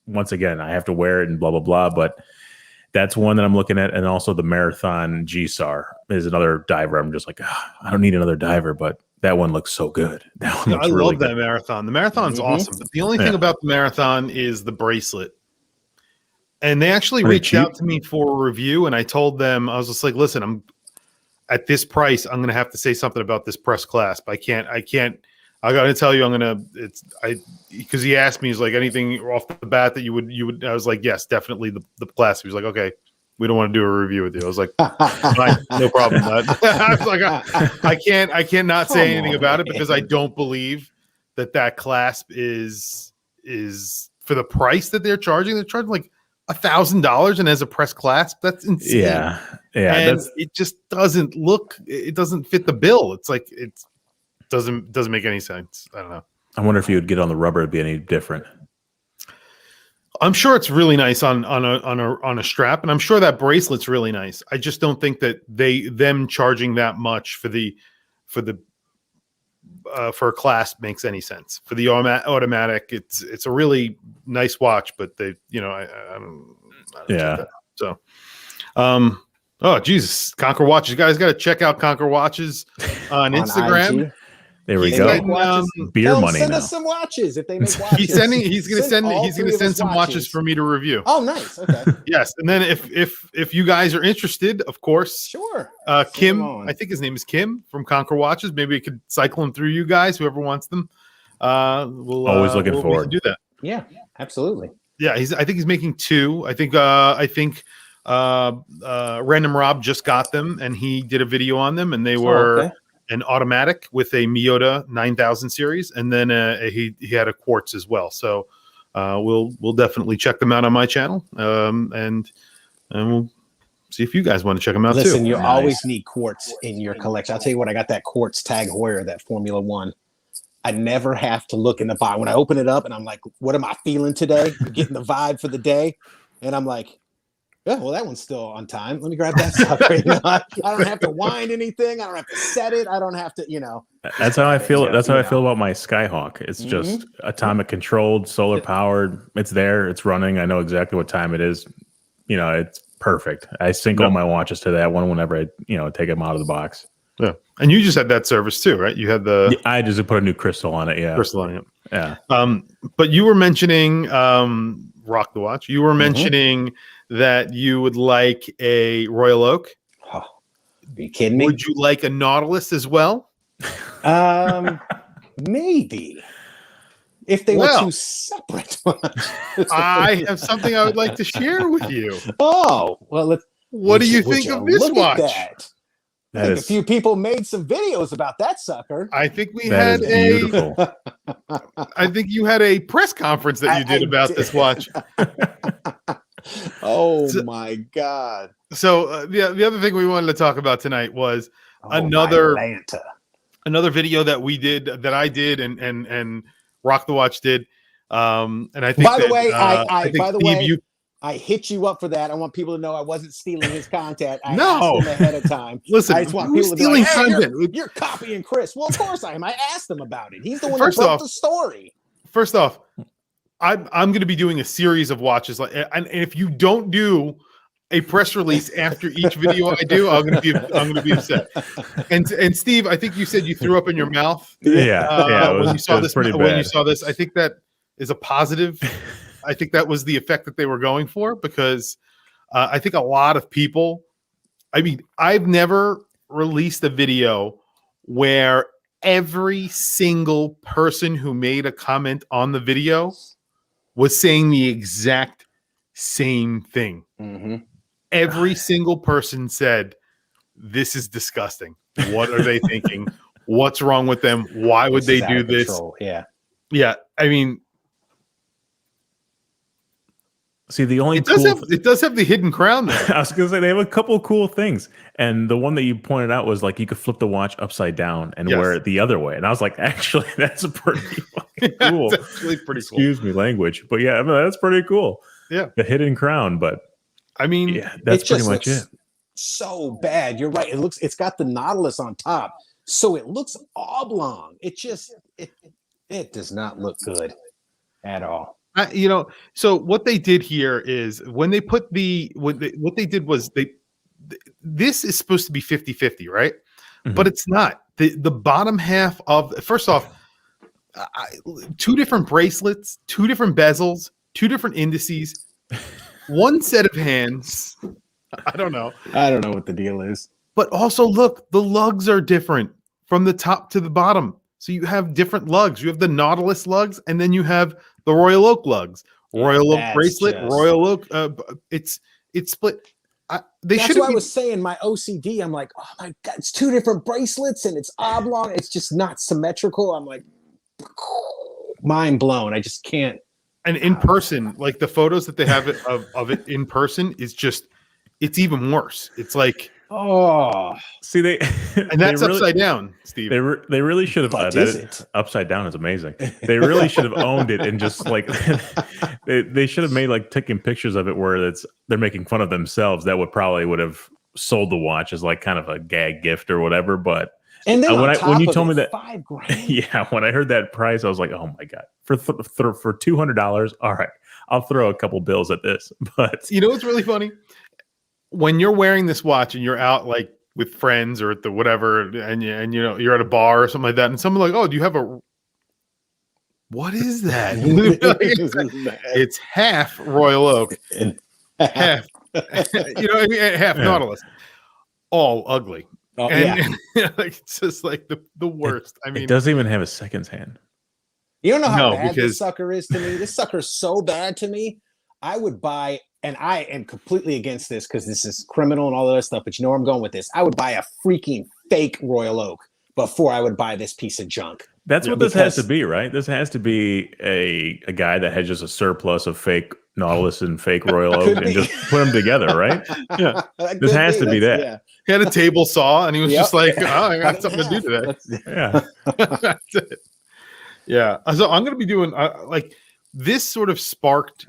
Speaker 3: once again, I have to wear it and blah, blah, blah. But that's one that I'm looking at. And also the Marathon G-SAR is another diver. I'm just like, I don't need another diver, but that one looks so good. That one looks really good.
Speaker 1: I love that Marathon. The Marathon's awesome. But the only thing about the Marathon is the bracelet. And they actually reached out to me for a review. And I told them, I was just like, listen, I'm at this price. I'm going to have to say something about this press clasp. I can't. I got to tell you, because he asked me, he's like, anything off the bat that you would, I was like, yes, definitely the clasp. He was like, okay, we don't want to do a review with you. I was like, fine, no problem. I was like, I can't not say anything about it, because I don't believe that clasp is for the price that they're charging. They're charging like $1,000 and as a press clasp. That's insane.
Speaker 3: Yeah.
Speaker 1: And it just doesn't fit the bill. It's like, doesn't make any sense. I don't know.
Speaker 3: I wonder if you would get on the rubber, it'd be any different.
Speaker 1: I'm sure it's really nice on a strap, and I'm sure that bracelet's really nice. I just don't think that them charging that much for a clasp makes any sense. For the automatic, it's a really nice watch, but they, I don't.
Speaker 3: Yeah.
Speaker 1: So, oh Jesus, Conquer Watches, you guys got to check out Conquer Watches on Instagram.
Speaker 2: IG.
Speaker 3: There we
Speaker 1: He's
Speaker 3: go.
Speaker 1: letting,
Speaker 3: Beer money
Speaker 2: send
Speaker 3: now.
Speaker 2: us some watches if they make watches.
Speaker 1: He's gonna
Speaker 2: all
Speaker 1: send some watches for me to review.
Speaker 2: Oh, nice. Okay.
Speaker 1: Yes, and then if you guys are interested, of course,
Speaker 2: Sure.
Speaker 1: Kim, I think his name is Kim from Conquer Watches. Maybe we could cycle them through you guys, whoever wants them. We'll
Speaker 3: always looking
Speaker 1: we
Speaker 3: forward
Speaker 1: can do that.
Speaker 2: Yeah, absolutely.
Speaker 1: Yeah, I think he's making 2. I think Random Rob just got them, and he did a video on them, and they were an automatic with a Miyota 9000 series, and then he had a quartz as well. So we'll definitely check them out on my channel, and we'll see if you guys want to check them out.
Speaker 2: Listen,
Speaker 1: too.
Speaker 2: you always need quartz in your collection. I'll tell you what, I got that quartz Tag Heuer, that Formula One. I never have to look in the box. When I open it up and I'm like, what am I feeling today? Getting the vibe for the day. And I'm like, yeah, well, that one's still on time. Let me grab that sucker. I don't have to wind anything. I don't have to set it. I don't have to,
Speaker 3: That's how I feel. That's how I feel about my Skyhawk. It's just atomic controlled, solar powered. It's there. It's running. I know exactly what time it is. It's perfect. I sync all my watches to that one whenever I, take them out of the box.
Speaker 1: Yeah. And you just had that service too, right? You had
Speaker 3: I just put a new crystal on it. Yeah.
Speaker 1: Crystal on it.
Speaker 3: Yeah.
Speaker 1: But you were mentioning Rock the Watch. You were mentioning that you would like a Royal Oak.
Speaker 2: Oh, are you kidding me?
Speaker 1: Would you like a Nautilus as well?
Speaker 2: Maybe. If they were two separate ones.
Speaker 1: I have something I would like to share with you.
Speaker 2: Oh, well,
Speaker 1: what do you think of this watch?
Speaker 2: I think a few people made some videos about that sucker.
Speaker 1: I think we had
Speaker 3: beautiful.
Speaker 1: I think you had a press conference that you did about this watch.
Speaker 2: My God.
Speaker 1: So the other thing we wanted to talk about tonight was another video that we did, that I did, and Rock the Watch did. And I think,
Speaker 2: by the way,
Speaker 1: Steve,
Speaker 2: I hit you up for that. I want people to know I wasn't stealing his content. I
Speaker 1: No.
Speaker 2: asked him ahead of time.
Speaker 1: Listen,
Speaker 2: I just want people to be
Speaker 1: stealing
Speaker 2: like, hey,
Speaker 1: content?
Speaker 2: you're copying Chris. Well, of course I am. I asked him about it. He's the one
Speaker 1: First
Speaker 2: who broke
Speaker 1: off-
Speaker 2: the story.
Speaker 1: First off, I'm going to be doing a series of watches, and if you don't do a press release after each video I do, I'm going to be upset. And Steve, I think you said you threw up in your mouth.
Speaker 3: Yeah.
Speaker 1: When you saw this,
Speaker 3: pretty
Speaker 1: when
Speaker 3: bad.
Speaker 1: you saw this, I think that is a positive. I think that was the effect that they were going for, because I think a lot of people. I mean, I've never released a video where every single person who made a comment on the video was saying the exact same thing. Every single person said, "This is disgusting. What are they thinking? What's wrong with them? Why would they do this?" Yeah. I mean,
Speaker 3: see, the only
Speaker 1: it does have the hidden crown there.
Speaker 3: I was gonna say they have a couple of cool things, and the one that you pointed out was like you could flip the watch upside down and wear it the other way, and I was like, actually, that's pretty fucking cool.
Speaker 1: It's actually pretty cool.
Speaker 3: Excuse me, language, but yeah, I mean, that's pretty cool.
Speaker 1: Yeah,
Speaker 3: the hidden crown, but
Speaker 1: I mean,
Speaker 3: yeah, that's pretty much it.
Speaker 2: So bad. You're right. It's got the Nautilus on top, so it looks oblong. It does not look good at all.
Speaker 1: So what they did here is when they put what they did was this is supposed to be 50-50, right? But it's not. The bottom half of, first off, 2 different bracelets, 2 different bezels, 2 different indices, 1 set of hands. I don't know
Speaker 2: what the deal is.
Speaker 1: But also, look, the lugs are different from the top to the bottom. So you have different lugs. You have the Nautilus lugs, and then you have the Royal Oak lugs. Royal Oak bracelet, Royal Oak. It's split.
Speaker 2: That's why I was saying my OCD. I'm like, oh my God, it's 2 different bracelets and it's oblong. It's just not symmetrical. I'm like, mind blown. I just can't.
Speaker 1: And in person, like the photos that they have of it in person is just, it's even worse. It's like,
Speaker 3: see,
Speaker 1: and that's upside down, Steve.
Speaker 3: They really should have. Upside down is amazing. They really should have owned it and just like they should have made like taking pictures of it where they're making fun of themselves. That would have sold the watch as like kind of a gag gift or whatever. But
Speaker 2: and then
Speaker 3: when you told me that
Speaker 2: $5,000,
Speaker 3: yeah, when I heard that price, I was like, oh my God, for $200, all right, I'll throw a couple bills at this. But
Speaker 1: you know what's really funny? When you're wearing this watch and you're out like with friends or at the whatever, and you know you're at a bar or something like that, and someone like, oh, do you have a what is that? It's half Royal Oak, half you know, I mean, half Nautilus, all ugly. And like, it's just like the worst. I mean,
Speaker 3: it doesn't even have a seconds hand.
Speaker 2: You don't know how bad this sucker is to me. This sucker's so bad to me. I would buy, and I am completely against this because this is criminal and all that other stuff, but you know where I'm going with this. I would buy a freaking fake Royal Oak before I would buy this piece of junk.
Speaker 3: That's what this has to be, right? This has to be a guy that had just a surplus of fake Nautilus and fake Royal Oak and just put them together, right? Yeah. This has to be that. Yeah.
Speaker 1: He had a table saw and he was just like, oh, I got something to do today.
Speaker 3: Yeah.
Speaker 1: That's it. Yeah. So I'm going to be doing like this sort of sparked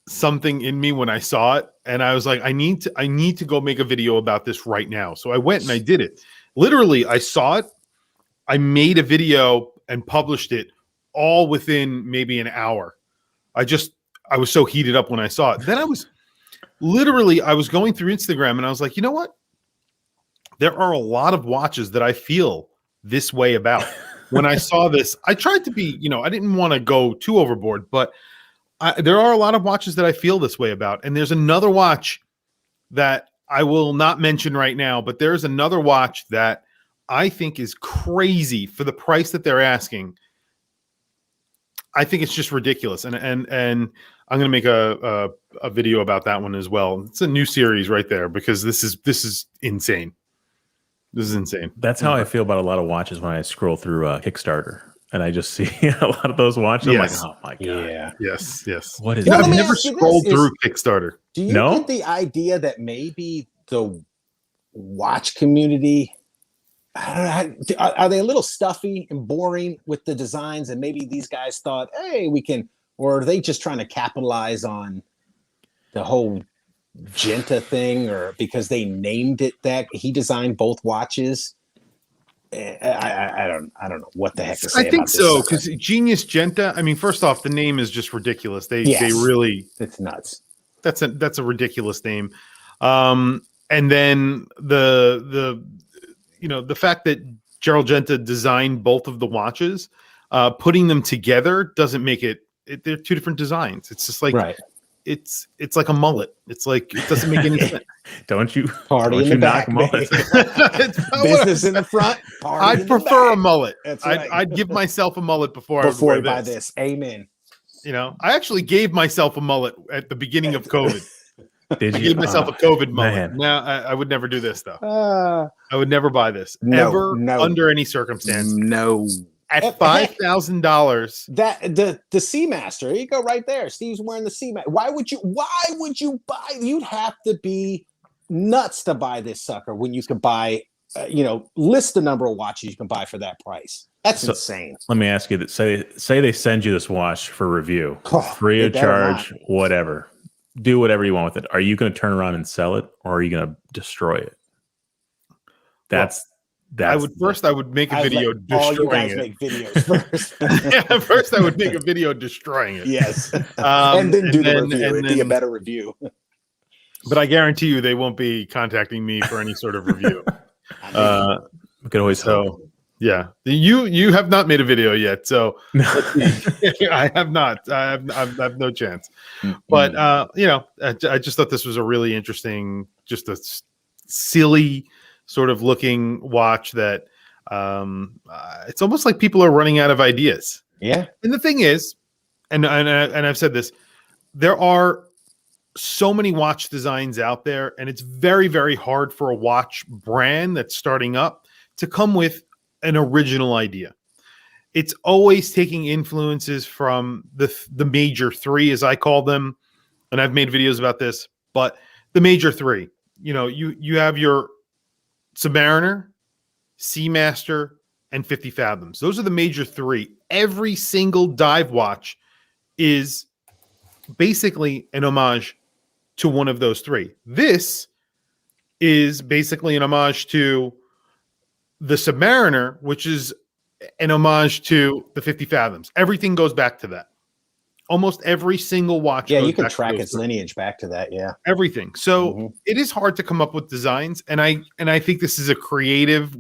Speaker 1: something in me when I saw it. And I was like, I need to go make a video about this right now. So I went and I did it. Literally, I saw it. I made a video and published it all within maybe an hour. I was so heated up when I saw it. Then I was going through Instagram and I was like, you know what? There are a lot of watches that I feel this way about. When I saw this, I tried to be, I didn't want to go too overboard, but there are a lot of watches that I feel this way about. And there's another watch that I will not mention right now, but there's another watch that I think is crazy for the price that they're asking. I think it's just ridiculous. And I'm going to make a video about that one as well. It's a new series right there because this is insane. This is insane.
Speaker 3: That's how I feel about a lot of watches when I scroll through Kickstarter and I just see a lot of those watches.
Speaker 1: Yes.
Speaker 3: I'm like, oh my God.
Speaker 2: Yeah.
Speaker 1: Yes.
Speaker 3: What is
Speaker 1: I've never scrolled through Kickstarter.
Speaker 2: Do you get the idea that maybe the watch community, are they a little stuffy and boring with the designs? And maybe these guys thought, hey, we can, or are they just trying to capitalize on the whole Genta thing, or because they named it that he designed both watches? I don't know what the heck to say.
Speaker 1: I think so, because Genius Genta. I mean, first off, the name is just ridiculous. They really,
Speaker 2: it's nuts.
Speaker 1: That's a ridiculous name. And then the fact that Gerald Genta designed both of the watches, putting them together doesn't make it. They're two different designs. It's just like it's like a mullet. It's like it doesn't make any sense.
Speaker 3: Don't you
Speaker 2: party in the back,
Speaker 3: mullet?
Speaker 2: Business in the front.
Speaker 1: I'd prefer a mullet.
Speaker 2: That's right.
Speaker 1: I'd give myself a mullet before I
Speaker 2: buy this. Amen.
Speaker 1: I actually gave myself a mullet at the beginning of COVID.
Speaker 3: Did you?
Speaker 1: I gave myself a COVID mullet.
Speaker 3: Man.
Speaker 1: Now I would never do this though. I would never buy this ever under any circumstance.
Speaker 2: No.
Speaker 1: At $5,000.
Speaker 2: That the Seamaster. Here you go, right there. Steve's wearing the Seamaster. Why would you buy? You'd have to be nuts to buy this sucker when you could buy. List the number of watches you can buy for that price. That's insane.
Speaker 3: Let me ask you that. Say they send you this watch for review, free of charge, whatever. Do whatever you want with it. Are you going to turn around and sell it, or are you going to destroy it? I would make a video destroying it.
Speaker 2: Make videos first.
Speaker 1: Yeah, first I would make a video destroying it.
Speaker 2: Yes, and then do the review. It'd be a better review.
Speaker 1: But I guarantee you, they won't be contacting me for any sort of review.
Speaker 3: We could always hope.
Speaker 1: Yeah, you have not made a video yet, so I have not. I have no chance. But I just thought this was a really interesting, just a silly sort of looking watch that it's almost like people are running out of ideas.
Speaker 2: Yeah.
Speaker 1: And the thing is, and I've said this, there are so many watch designs out there, and it's very, very hard for a watch brand that's starting up to come with an original idea. It's always taking influences from the major three, as I call them. And I've made videos about this, but the major three, you have your Submariner, Seamaster, and 50 Fathoms. Those are the major three. Every single dive watch is basically an homage to one of those three. This is basically an homage to the Submariner, which is an homage to the 50 Fathoms. Everything goes back to that. almost every single watch.
Speaker 2: Yeah,
Speaker 1: goes
Speaker 2: you can
Speaker 1: back to
Speaker 2: track
Speaker 1: those
Speaker 2: its
Speaker 1: three.
Speaker 2: lineage back to that. Yeah,
Speaker 1: Everything. So it is hard to come up with designs, and I think this is a creative,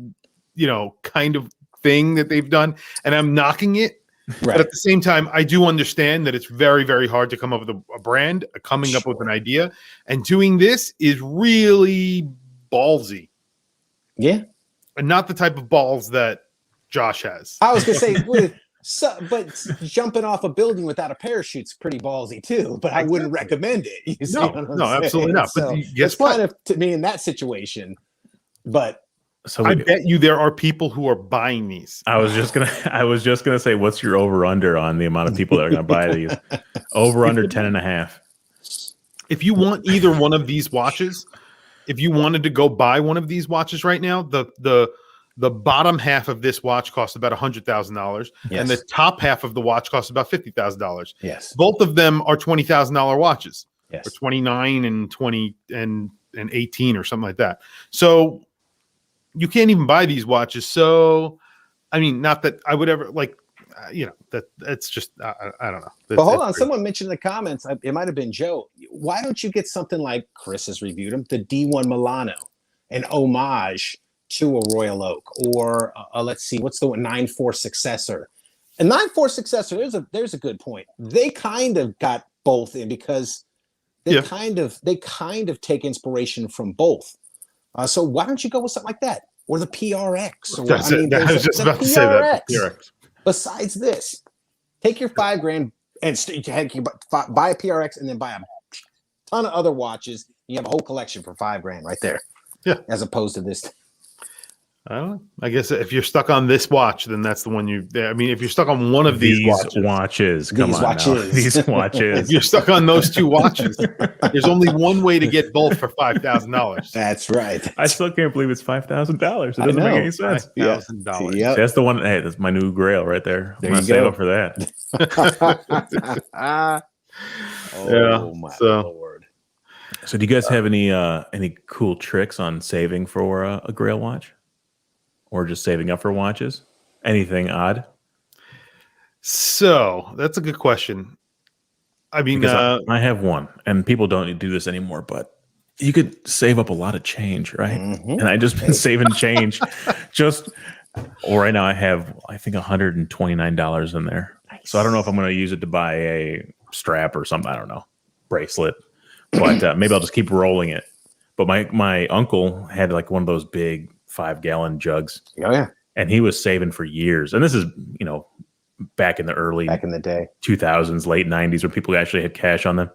Speaker 1: kind of thing that they've done, and I'm knocking it.
Speaker 2: right.
Speaker 1: But at the same time, I do understand that it's very, very hard to come up with a brand, coming up with an idea, and doing this is really ballsy.
Speaker 2: Yeah,
Speaker 1: And not the type of balls that Josh has.
Speaker 2: I was gonna say, but jumping off a building without a parachute's pretty ballsy too. But I wouldn't recommend it. You see what I'm
Speaker 1: no,
Speaker 2: saying?
Speaker 1: absolutely not. But
Speaker 2: So
Speaker 1: guess
Speaker 2: it's
Speaker 1: what?
Speaker 2: kind of to me in that situation. But
Speaker 3: So
Speaker 1: I bet you there are people who are buying these.
Speaker 3: I was just gonna say, what's your over under on the amount of people that are gonna buy these? Over under 10.5.
Speaker 1: If you want either one of these watches, if you wanted to go buy one of these watches right now, the bottom half of this watch costs about $100,000, and the top half of the watch costs about $50,000.
Speaker 2: yes,
Speaker 1: Both of them are $20,000 watches,
Speaker 2: yes,
Speaker 1: or 29 and 20 and 18 or something like that. So you can't even buy these watches. So, I mean, not that I would ever that's just I don't know.
Speaker 2: But hold on, someone mentioned in the comments, it might have been Joe. Why don't you get something like Chris has reviewed them, the D1 Milano, an homage to a Royal Oak, or let's see, what's the 9.4 successor? A 9.4 successor. There's a good point. They kind of got both in because they kind of take inspiration from both. So why don't you go with something like that, or the PRX? Or,
Speaker 1: I was just about to say that. PRX.
Speaker 2: Besides this, take your $5,000 and buy a PRX, and then buy a ton of other watches. You have a whole collection for $5,000 right there.
Speaker 1: Yeah,
Speaker 2: as opposed to this.
Speaker 1: I don't know. I guess if you're stuck on this watch, then that's the one you. I mean, if you're stuck on one of these watches,
Speaker 3: come on, these watches.
Speaker 1: If you're stuck on those two watches, there's only one way to get both for $5,000.
Speaker 2: That's right.
Speaker 3: I still can't believe it's $5,000. It doesn't make any sense.
Speaker 1: $5,000.
Speaker 2: Yep.
Speaker 3: That's the one. Hey, that's my new grail right there. I'm gonna save up for that.
Speaker 2: My Lord.
Speaker 3: So, do you guys have any cool tricks on saving for a grail watch? Or just saving up for watches? Anything odd?
Speaker 1: So that's a good question. I mean,
Speaker 3: I have one, and people don't do this anymore, but you could save up a lot of change, right? And I just been saving change. Right now I have, I think, $129 in there. Nice. So I don't know if I'm going to use it to buy a strap or something. I don't know, bracelet, but maybe I'll just keep rolling it. But my uncle had like one of those big 5-gallon jugs.
Speaker 2: Oh yeah.
Speaker 3: And he was saving for years. And this is, back in the day, 2000s, late 90s, when people actually had cash on them.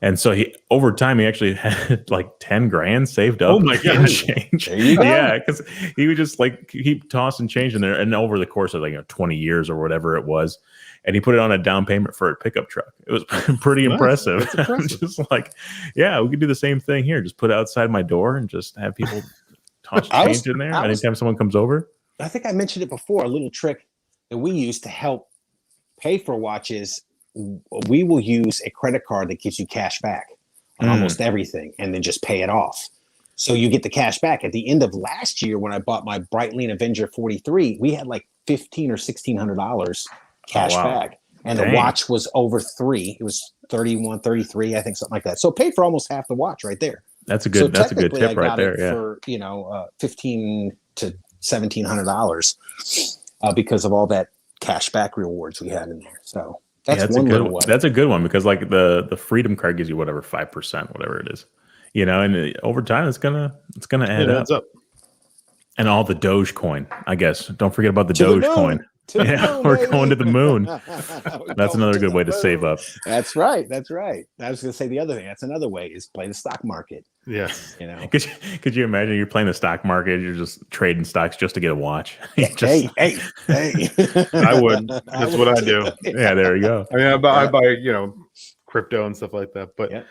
Speaker 3: And so over time, he actually had like 10 grand saved up.
Speaker 1: Oh my God.
Speaker 3: Change.
Speaker 2: There you go.
Speaker 3: Yeah. Cause he would just like keep tossing change in there. And over the course of 20 years or whatever it was, and he put it on a down payment for a pickup truck. It was pretty impressive. I'm just like, yeah, we could do the same thing here. Just put it outside my door and just have people toss change in there anytime someone comes over.
Speaker 2: I think I mentioned it before, a little trick that we use to help pay for watches. We will use a credit card that gives you cash back on almost everything, and then just pay it off. So you get the cash back. At the end of last year, when I bought my Breitling Avenger 43, we had like $1,500 or $1,600 cash back. And the watch was over $3. It was 31, 33, I think, something like that. So paid for almost half the watch right there.
Speaker 3: That's a good tip right there. Yeah.
Speaker 2: For $1,500 to $1,700 because of all that cash back rewards we had in there. So that's one little one.
Speaker 3: That's a good one, because like the Freedom card gives you whatever 5%, whatever it is, and over time it's gonna add up. And all the Dogecoin, I guess. Don't forget about the Dogecoin. We're going to the moon. That's another good way to save up.
Speaker 2: That's right. I was going to say the other thing. That's another way, is play the stock market.
Speaker 1: Yes.
Speaker 3: Could you imagine you're playing the stock market? You're just trading stocks just to get a watch.
Speaker 2: Hey.
Speaker 1: I would. That's what I do.
Speaker 3: Yeah, there you go.
Speaker 1: I mean, I buy crypto and stuff like that. But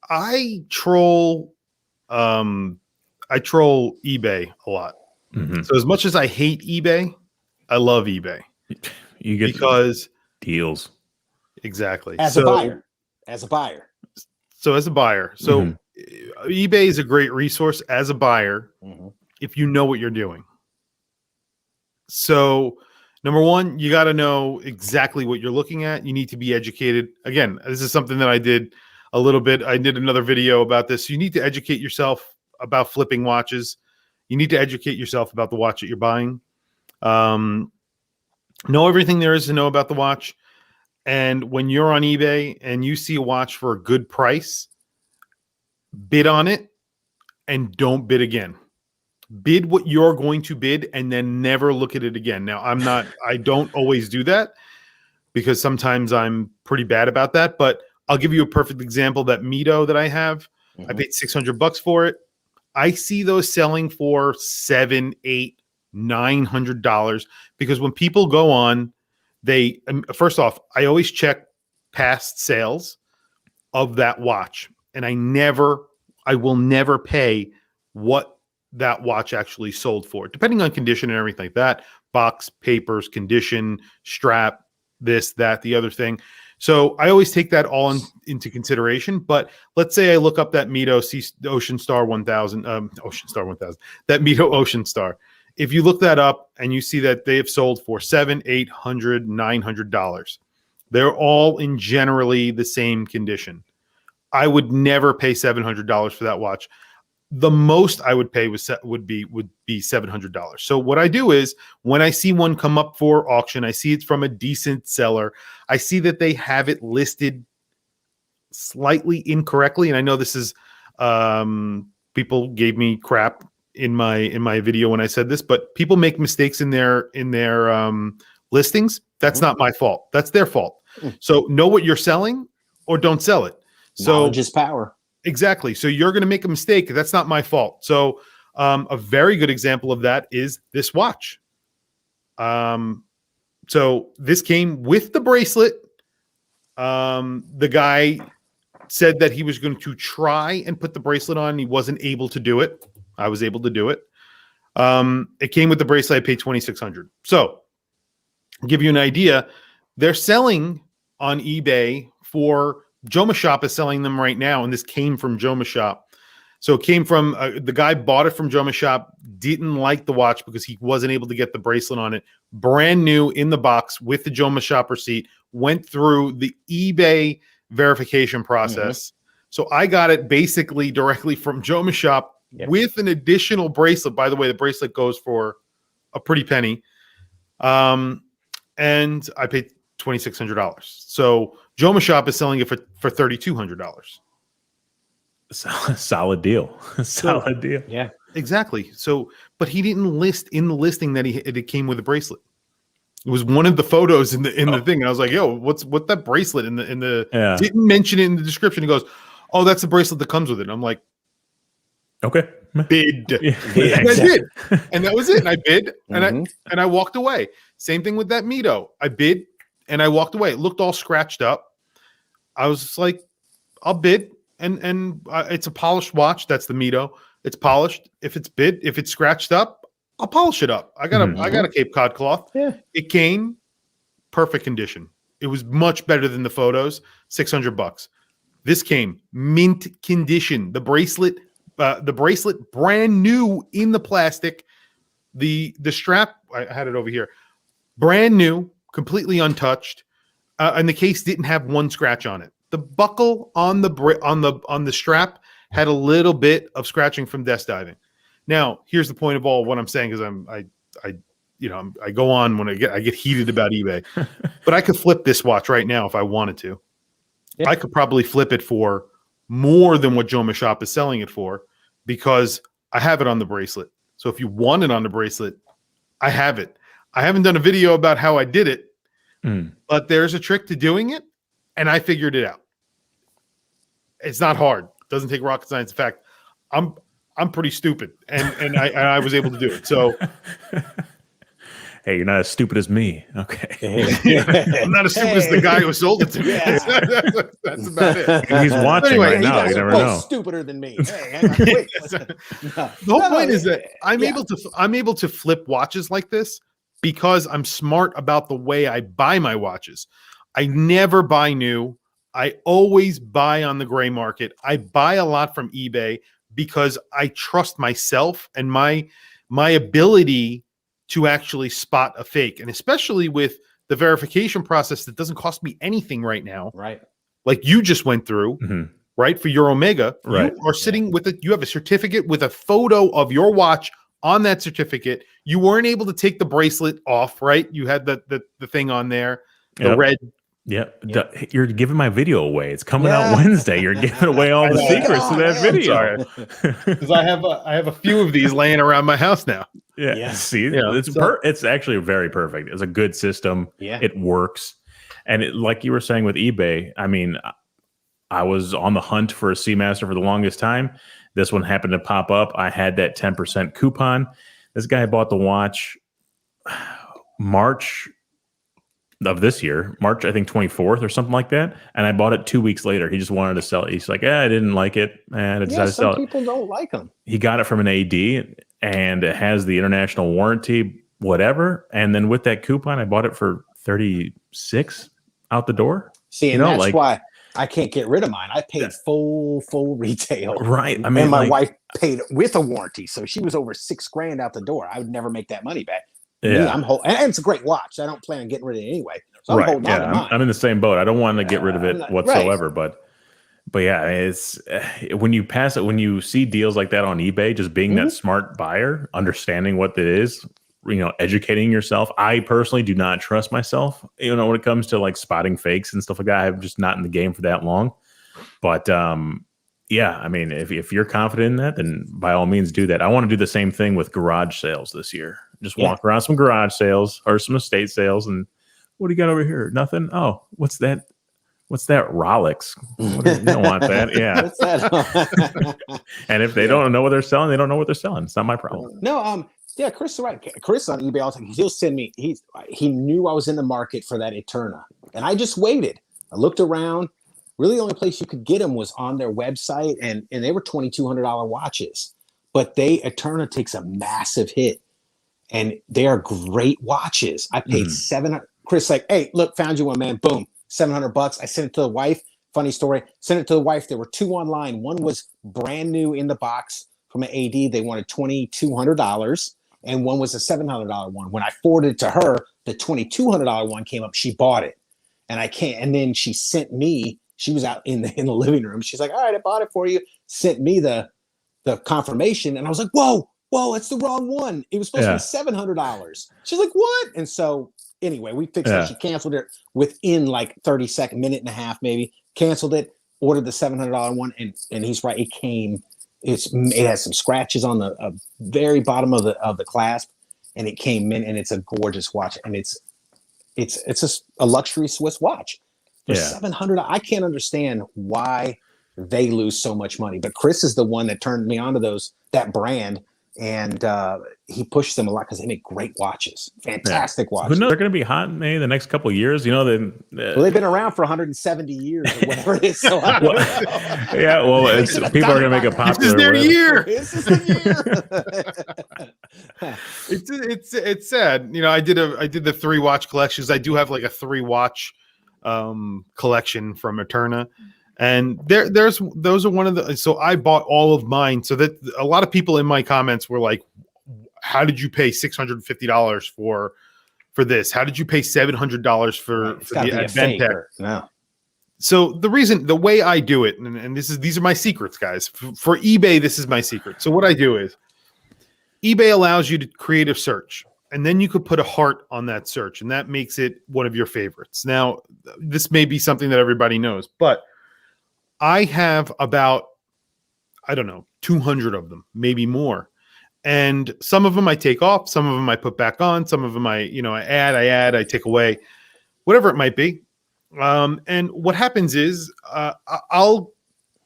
Speaker 1: I troll eBay a lot. Mm-hmm. So as much as I hate eBay, I love eBay.
Speaker 3: You get
Speaker 1: because
Speaker 3: deals.
Speaker 1: Exactly.
Speaker 2: As a buyer.
Speaker 1: So as a buyer. So eBay is a great resource as a buyer if you know what you're doing. So Number one, you got to know exactly what you're looking at. You need to be educated. Again, this is something that I did a little bit. I did another video about this. You need to educate yourself about flipping watches. You need to educate yourself about the watch that you're buying. Know everything there is to know about the watch. And when you're on eBay and you see a watch for a good price, bid on it and don't bid again. Bid what you're going to bid and then never look at it again. Now, I don't always do that because sometimes I'm pretty bad about that, but I'll give you a perfect example. That Mito that I have, I paid $600 for it. I see those selling for $700, $800, $900 because when people go on, first off, I always check past sales of that watch, and I will never pay what that watch actually sold for, depending on condition and everything like that. Box, papers, condition, strap, this, that, the other thing. So I always take that all into consideration. But let's say I look up that Mito Ocean Star 1000, that Mito Ocean Star. If you look that up and you see that they have sold for $700, $800, $900, they're all in generally the same condition. I would never pay $700 for that watch. The most I would pay would be $700. So what I do is when I see one come up for auction, I see it's from a decent seller. I see that they have it listed slightly incorrectly, and I know this is people gave me crap in my video when I said this, but people make mistakes in their listings. That's not my fault. That's their fault. So know what you're selling or don't sell it. So
Speaker 2: knowledge is power.
Speaker 1: Exactly. So you're going to make a mistake. That's not my fault. So a very good example of that is this watch. So this came with the bracelet. The guy said that he was going to try and put the bracelet on. He wasn't able to do it. I was able to do it. It came with the bracelet. I paid $2,600. So I'll give you an idea. They're selling on eBay for Joma Shop is selling them right now, and this came from Joma Shop. So it came from the guy bought it from Joma Shop, didn't like the watch because he wasn't able to get the bracelet on it. Brand new in the box with the Joma Shop receipt, went through the eBay verification process. So I got it basically directly from Joma Shop with an additional bracelet. By the way, the bracelet goes for a pretty penny. And I paid $2,600. So Joma Shop is selling it for $3,200.
Speaker 3: Solid deal. Solid deal.
Speaker 2: Yeah,
Speaker 1: exactly. So, but he didn't list in the listing that it came with a bracelet. It was one of the photos in the thing. And I was like, "Yo, what's that bracelet in the?"
Speaker 3: Yeah.
Speaker 1: Didn't mention it in the description. He goes, "Oh, that's the bracelet that comes with it." And I'm like,
Speaker 3: "Okay,
Speaker 1: bid."
Speaker 3: Yeah,
Speaker 1: and I did, and that was it. And I bid, and I walked away. Same thing with that Mito. I bid, and I walked away. It looked all scratched up. I was just like, I'll bid, and it's a polished watch. That's the Mito. It's polished. If it's scratched up, I'll polish it up. I got a Cape Cod cloth.
Speaker 2: Yeah.
Speaker 1: It came perfect condition. It was much better than the photos. $600. This came mint condition. The bracelet brand new in the plastic. The strap, I had it over here, brand new, completely untouched. And the case didn't have one scratch on it. The buckle on the strap had a little bit of scratching from desk diving. Now, here's the point of all what I'm saying, because I go on when I get heated about eBay, but I could flip this watch right now if I wanted to. Yeah. I could probably flip it for more than what Joma Shop is selling it for because I have it on the bracelet. So if you want it on the bracelet, I have it. I haven't done a video about how I did it, but there's a trick to doing it, and I figured it out. It's not hard. It doesn't take rocket science. In fact, I'm pretty stupid, and I was able to do it. So,
Speaker 3: hey, you're not as stupid as me. Okay,
Speaker 1: I'm not as stupid as the guy who sold it to me. Yeah. That's about it.
Speaker 3: He's watching
Speaker 1: anyway,
Speaker 3: right now. You never know.
Speaker 2: Stupider than me. Hey,
Speaker 1: the whole point is that I'm able to flip watches like this because I'm smart about the way I buy my watches. I never buy new. I always buy on the gray market. I buy a lot from eBay because I trust myself and my ability to actually spot a fake. And especially with the verification process that doesn't cost me anything right now.
Speaker 2: Right.
Speaker 1: Like you just went through, right? For your Omega.
Speaker 3: Right.
Speaker 1: You are sitting with you have a certificate with a photo of your watch on that certificate. You weren't able to take the bracelet off, right? You had the thing on there, the red.
Speaker 3: Yep. You're giving my video away. It's coming out Wednesday. You're giving away all the secrets to that video.
Speaker 1: Because I have a few of these laying around my house now.
Speaker 3: Yeah. See, it's actually very perfect. It's a good system.
Speaker 2: Yeah.
Speaker 3: It works. And like you were saying with eBay, I mean, I was on the hunt for a Seamaster for the longest time. This one happened to pop up. I had that 10% coupon. This guy bought the watch March of this year, March, I think 24th or something like that. And I bought it 2 weeks later. He just wanted to sell it. He's like, I didn't like it. And I decided to sell it.
Speaker 2: Some people don't like them.
Speaker 3: He got it from an AD and it has the international warranty, whatever. And then with that coupon, I bought it for 36 out the door.
Speaker 2: See, and that's why I can't get rid of mine. I paid full retail.
Speaker 3: Right. I mean,
Speaker 2: and my wife paid with a warranty. So she was over $6,000 out the door. I would never make that money back.
Speaker 3: Yeah.
Speaker 2: Me, and it's a great watch. I don't plan on getting rid of it anyway. So I'm holding on to mine.
Speaker 3: I'm in the same boat. I don't want to get rid of it whatsoever. Right. But yeah, it's when you see deals like that on eBay, just being that smart buyer, understanding what it is, educating yourself. I personally do not trust myself, when it comes to like spotting fakes and stuff like that. I'm just not in the game for that long. But yeah, I mean, if you're confident in that, then by all means do that. I want to do the same thing with garage sales this year. Just walk around some garage sales or some estate sales, and what do you got over here? Nothing. Oh, what's that? What's that? Rolex. You don't want that. Yeah. What's that? And if they don't know what they're selling, they don't know what they're selling. It's not my problem.
Speaker 2: No. Yeah, Chris is right. Chris on eBay all the time. He'll send me. He knew I was in the market for that Eterna, and I just waited. I looked around. Really, the only place you could get them was on their website, and they were $2,200 watches. But Eterna takes a massive hit, and they are great watches. I paid $700. Chris, like, hey, look, found you one, man. Boom, $700. I sent it to the wife. Funny story. Sent it to the wife. There were two online. One was brand new in the box from an AD. They wanted $2,200, and one was a $700 one. When I forwarded it to her, the $2,200 one came up. She bought it, and I can't. And then she sent me. She was out in the living room. She's like, all right, I bought it for you. Sent me the confirmation. And I was like, whoa, it's the wrong one. It was supposed to be $700. She's like, what? And so anyway, we fixed it. She canceled it within like 30 seconds, minute and a half, maybe. Canceled it, ordered the $700 one. And he's right. It came, it has some scratches on the very bottom of the clasp. And it came in, and it's a gorgeous watch. And it's a luxury Swiss watch. For $700, I can't understand why they lose so much money. But Chris is the one that turned me on to that brand, and he pushes them a lot because they make great watches, fantastic watches.
Speaker 3: Who knows? They're going to be hot maybe the next couple of years. They've
Speaker 2: been around for 170 years or whatever it is. So people
Speaker 3: are going to make it popular.
Speaker 1: This is their year.
Speaker 2: This is the
Speaker 1: year. It's sad. I did the 3 watch collections. I do have like a 3 watch collection from Eterna, and those are one of the. So I bought all of mine. So that a lot of people in my comments were like, "How did you pay $650 for this? How did you pay $700 for the Adventech?"
Speaker 2: No.
Speaker 1: So the way I do it, and these are my secrets, guys. For eBay, this is my secret. So what I do is, eBay allows you to create a search. And then you could put a heart on that search, and that makes it one of your favorites. Now, this may be something that everybody knows, but I have about, 200 of them, maybe more. And some of them I take off, some of them I put back on, some of them I add, I take away, whatever it might be. And what happens is I'll,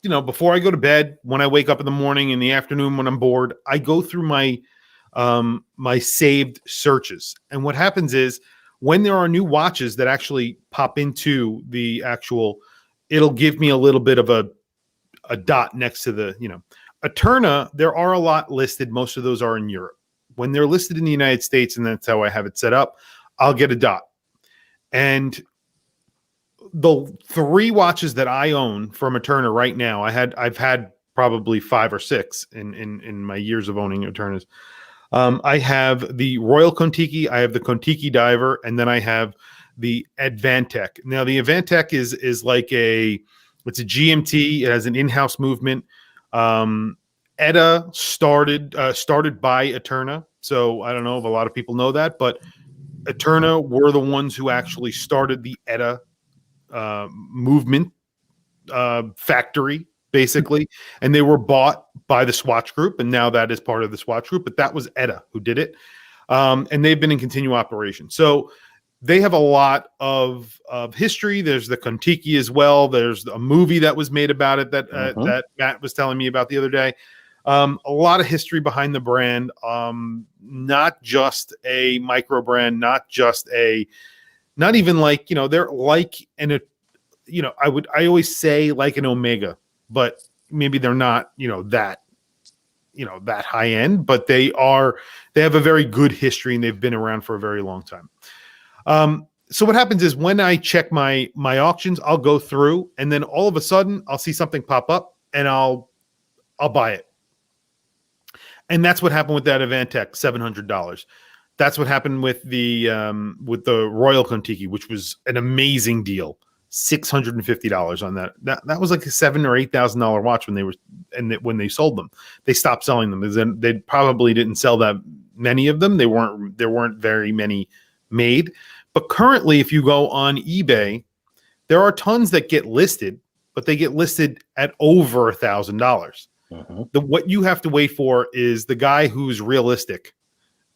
Speaker 1: before I go to bed, when I wake up in the morning, in the afternoon, when I'm bored, I go through my saved searches. And what happens is when there are new watches that actually pop into the actual, it'll give me a little bit of a dot next to the, Eterna. There are a lot listed. Most of those are in Europe. When they're listed in the United States, and that's how I have it set up, I'll get a dot. And the 3 watches that I own from Eterna right now, I've had probably 5 or 6 in my years of owning Eternas. I have the Royal Kontiki, I have the Kontiki Diver, and then I have the Advantech. Now the Advantech is like it's a GMT. It has an in-house movement. ETA started by Eterna, so I don't know if a lot of people know that, but Eterna were the ones who actually started the ETA movement factory, basically, and they were bought by the Swatch Group, and now that is part of the Swatch Group, but that was ETA who did it, and they've been in continual operation. So they have a lot of history. There's the Kontiki as well. There's a movie that was made about it that that Matt was telling me about the other day. A lot of history behind the brand. Not just a micro brand, not even like, they're like I always say like an Omega, but maybe they're not, that high end, but they have a very good history and they've been around for a very long time. So what happens is when I check my auctions, I'll go through and then all of a sudden I'll see something pop up and I'll buy it. And that's what happened with that Advantech, $700. That's what happened with the Royal Kontiki, which was an amazing deal, $650 on that. That was like a $7,000 or $8,000 watch when they sold them. They stopped selling them. They probably didn't sell that many of them. There weren't very many made. But currently, if you go on eBay, there are tons that get listed, but they get listed at over $1,000. What you have to wait for is the guy who's realistic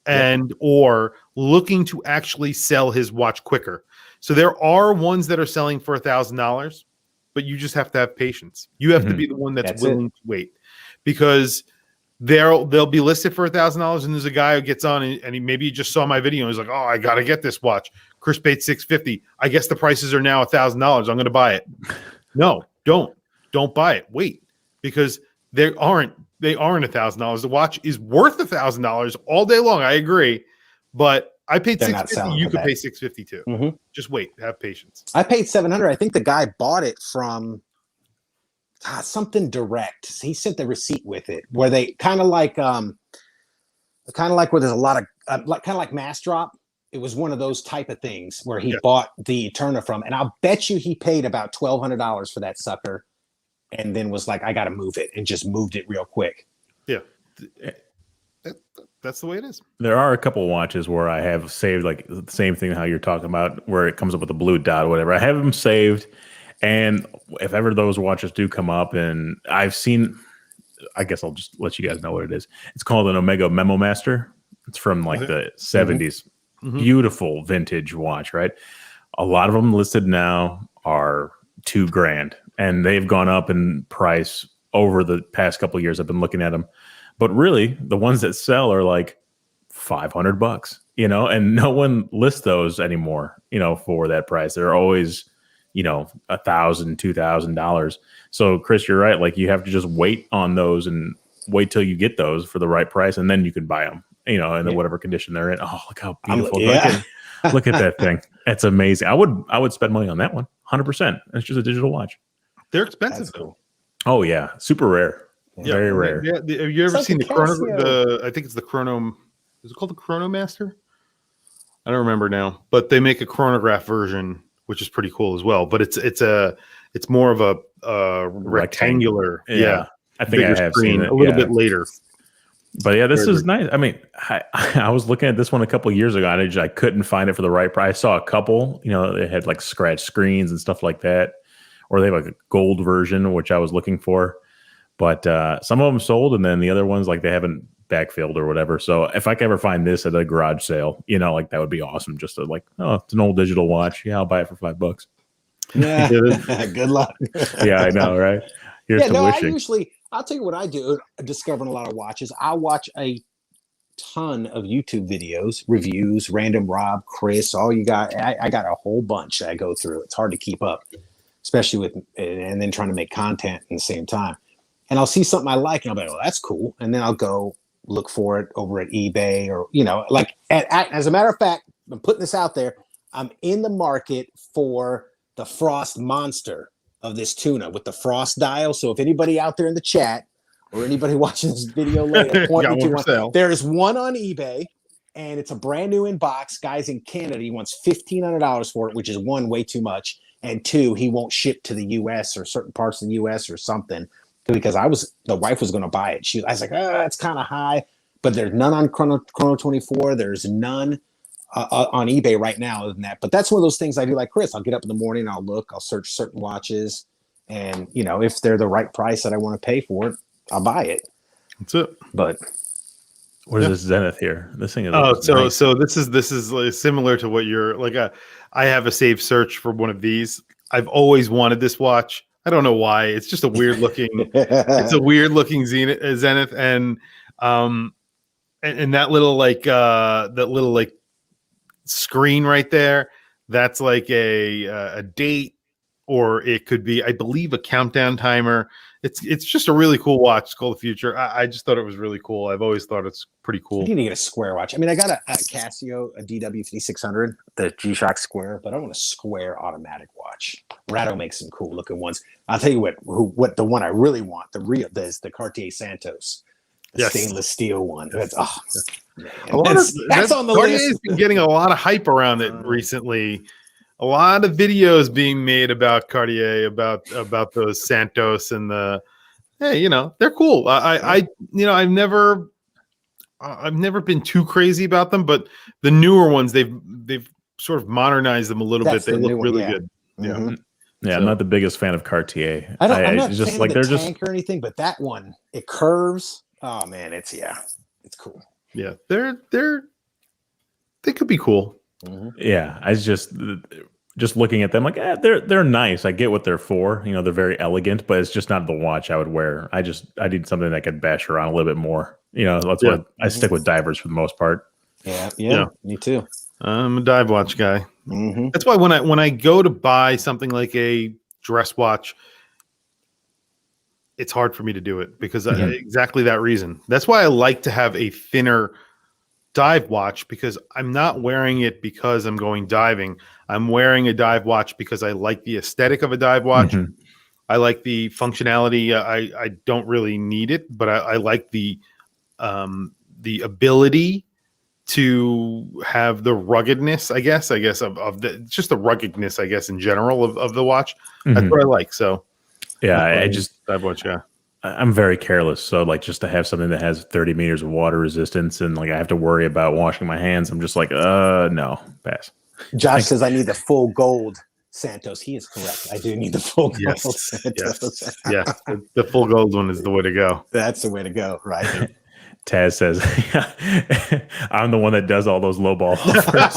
Speaker 1: and or looking to actually sell his watch quicker. So there are ones that are selling for $1,000, but you just have to have patience. You have to be the one that's willing to wait, because they'll be listed for $1,000, and there's a guy who gets on and he just saw my video and he's like, "Oh, I gotta get this watch. Chris paid $650. I guess the prices are now $1,000. I'm gonna buy it." No, don't buy it. Wait, because they aren't $1,000. The watch is worth $1,000 all day long. I agree, but I paid $650. You could pay $650 too. Just wait. Have patience.
Speaker 2: I paid $700. I think the guy bought it from something direct. He sent the receipt with it, where they kind of like where there's a lot of kind of like Mass Drop. It was one of those type of things where he bought the Eterna from, and I'll bet you he paid about $1,200 for that sucker. And then was like, I got to move it, and just moved it real quick.
Speaker 1: Yeah. That's the way it is.
Speaker 3: There are a couple of watches where I have saved like the same thing how you're talking about, where it comes up with a blue dot or whatever. I have them saved. And if ever those watches do come up, and I've seen, I guess I'll just let you guys know what it is. It's called an Omega Memo Master. It's from like the 70s. Beautiful vintage watch, right? A lot of them listed now are $2,000. And they've gone up in price over the past couple of years. I've been looking at them, but really the ones that sell are like $500, and no one lists those anymore, for that price. They're always, $1,000, $2,000. So Chris, you're right. Like you have to just wait on those and wait till you get those for the right price. And then you can buy them, in whatever condition they're in. Oh, look how beautiful. Look at that thing. That's amazing. I would spend money on that one. 100%. It's just a digital watch.
Speaker 1: They're expensive though.
Speaker 3: Oh yeah, super rare. Yeah, very rare.
Speaker 1: Yeah, have you ever seen the Chrono? I think it's the Chrono. Is it called the Chrono Master? I don't remember now, but they make a chronograph version, which is pretty cool as well. But it's more of a rectangular. Yeah,
Speaker 3: I think I have seen it
Speaker 1: a little bit later.
Speaker 3: But yeah, this is nice. I mean, I was looking at this one a couple of years ago, and I couldn't find it for the right price. I saw a couple. They had like scratch screens and stuff like that. Or they have like a gold version, which I was looking for. But some of them sold, and then the other ones, like they haven't backfilled or whatever. So if I can ever find this at a garage sale, like that would be awesome. Just to like, oh, it's an old digital watch. Yeah, I'll buy it for $5.
Speaker 2: Yeah, good luck.
Speaker 3: Yeah, I know, right? Here's to wishing.
Speaker 2: I'll tell you what I do, discovering a lot of watches. I watch a ton of YouTube videos, reviews, Random Rob, Chris, all you got. I got a whole bunch I go through. It's hard to keep up, especially and then trying to make content at the same time. And I'll see something I like, and I'll be like, "Oh, that's cool." And then I'll go look for it over at eBay, or as a matter of fact, I'm putting this out there. I'm in the market for the Frost Monster of this tuna with the frost dial. So if anybody out there in the chat or anybody watching this video later, point me to one.
Speaker 1: Sale.
Speaker 2: There's one on eBay, and it's a brand new in box. Guy's in Canada. He wants $1,500 for it, which is one, way too much, and two, he won't ship to the U.S. or certain parts of the U.S. or something. Because the wife was going to buy it. I was like, that's kind of high. But there's none on Chrono 24. There's none on eBay right now other than that. But that's one of those things I do like Chris. I'll get up in the morning, I'll look, I'll search certain watches. And, if they're the right price that I want to pay for it, I'll buy it.
Speaker 1: That's it.
Speaker 2: But
Speaker 3: what is this Zenith here? This thing is
Speaker 1: so this is like similar to what you're like. I have a saved search for one of these. I've always wanted this watch. I don't know why. It's just a weird looking. It's a weird looking Zenith, and that little like screen right there. That's like a date, or it could be, I believe, a countdown timer. It's just a really cool watch. It's called the Future. I just thought it was really cool. I've always thought it's pretty cool.
Speaker 2: I need to get a square watch. I mean, I got a Casio, a DW5600, the G-Shock Square, but I want a square automatic watch. Rado makes some cool looking ones. I'll tell you what the one I really want, is the Cartier Santos, the stainless steel one. That's on the
Speaker 1: Cartier's
Speaker 2: list.
Speaker 1: been getting a lot of hype around it recently. A lot of videos being made about Cartier, about those Santos and they're cool. I've never been too crazy about them, but the newer ones, they've sort of modernized them a little bit. They look really good.
Speaker 2: Mm-hmm.
Speaker 3: Yeah, so, I'm not the biggest fan of Cartier.
Speaker 2: I'm not
Speaker 3: just
Speaker 2: fan
Speaker 3: like
Speaker 2: of the
Speaker 3: they're
Speaker 2: tank or anything, but that one, it curves. Oh man, it's cool.
Speaker 1: Yeah, they could be cool.
Speaker 2: Mm-hmm.
Speaker 3: Yeah, I just looking at them like they're nice. I get what they're for. They're very elegant, but it's just not the watch I would wear. I need something that could bash around a little bit more. That's why I stick with divers for the most part.
Speaker 2: Yeah, me too.
Speaker 1: I'm a dive watch guy.
Speaker 2: Mm-hmm.
Speaker 1: That's why when I go to buy something like a dress watch, it's hard for me to do it because exactly that reason. That's why I like to have a thinner dive watch, because I'm not wearing it because I'm going diving. I'm wearing a dive watch because I like the aesthetic of a dive watch. Mm-hmm. I like the functionality. I don't really need it, but I like the ability to have the ruggedness, I guess of just the ruggedness, I guess, in general of the watch. Mm-hmm. That's what I like. So
Speaker 3: I just
Speaker 1: dive watch. Yeah.
Speaker 3: I'm very careless. So like just to have something that has 30 meters of water resistance and like I have to worry about washing my hands, I'm just like, no, pass.
Speaker 2: Josh says I need the full gold Santos. He is correct. I do need the full gold Santos.
Speaker 1: Yeah. The full gold one is the way to go.
Speaker 2: That's the way to go. Right.
Speaker 3: Taz says, I'm the one that does all those lowball offers.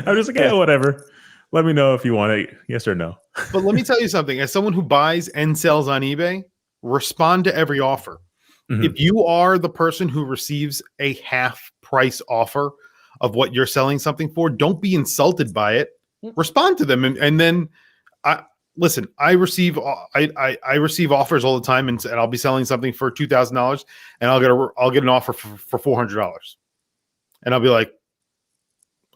Speaker 3: I'm just like, whatever. Let me know if you want it. Yes or no.
Speaker 1: But let me tell you something. As someone who buys and sells on eBay, respond to every offer. Mm-hmm. If you are the person who receives a half price offer of what you're selling something for, don't be insulted by it. Respond to them. And then listen, I receive offers all the time, and I'll be selling something for $2,000 and I'll get an offer for $400. And I'll be like,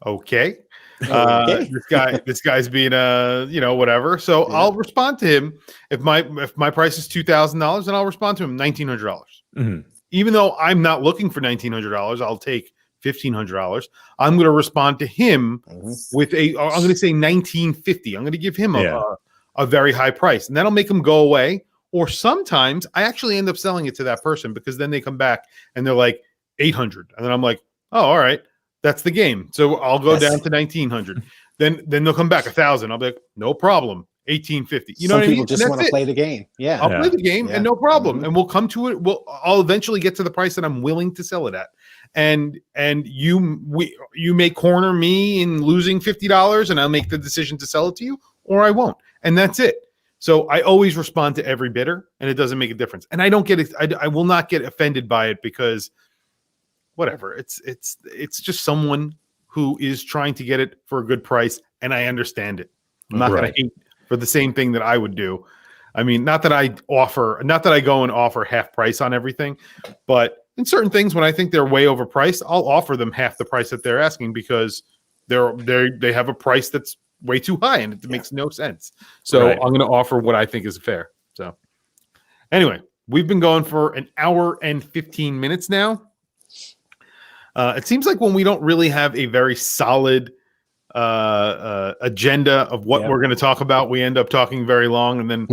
Speaker 1: okay. This guy's being whatever. So I'll respond to him. If my price is $2,000, then I'll respond to him $1,900. Mm-hmm. Even though I'm not looking for $1,900, I'll take $1,500. I'm going to respond to him with I'm going to say $1,950. I'm going to give him a very high price, and that'll make him go away. Or sometimes I actually end up selling it to that person, because then they come back and they're like $800, and then I'm like, oh, all right. That's the game. So I'll go down to 1,900. Then they'll come back 1,000. I'll be like, no problem. 1,850. You know what I mean?
Speaker 2: Some people just want to play the game. Yeah.
Speaker 1: I'll play the game and no problem. Mm-hmm. And we'll come to it. I'll eventually get to the price that I'm willing to sell it at. And you may corner me in losing $50, and I'll make the decision to sell it to you, or I won't. And that's it. So I always respond to every bidder, and it doesn't make a difference. And I don't get it. I will not get offended by it, because whatever, it's just someone who is trying to get it for a good price, and I understand it. I'm not going to hate for the same thing that I would do. I mean, not that I go and offer half price on everything, but in certain things, when I think they're way overpriced, I'll offer them half the price that they're asking, because they have a price that's way too high, and it makes no sense. So I'm going to offer what I think is fair. So anyway, We've been going for an hour and 15 minutes now. It seems like when we don't really have a very solid agenda of what we're going to talk about, we end up talking very long, and then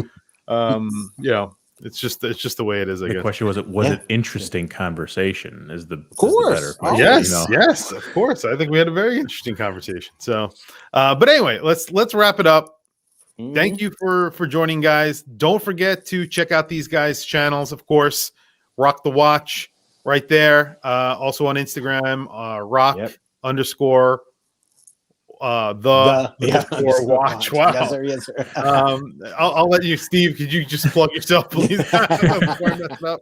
Speaker 1: it's just the way it is. I guess.
Speaker 3: The question was it interesting conversation? Is the
Speaker 2: better
Speaker 3: question,
Speaker 1: yes, of course. I think we had a very interesting conversation. So, but anyway, let's wrap it up. Thank you for joining, guys. Don't forget to check out these guys' channels, of course. Rock the Watch right there. Also on Instagram, rock underscore underscore watch. Wow.
Speaker 2: Yes, sir. Yes, sir.
Speaker 1: I'll let you, Steve. Could you just plug yourself, please? Before I mess it up.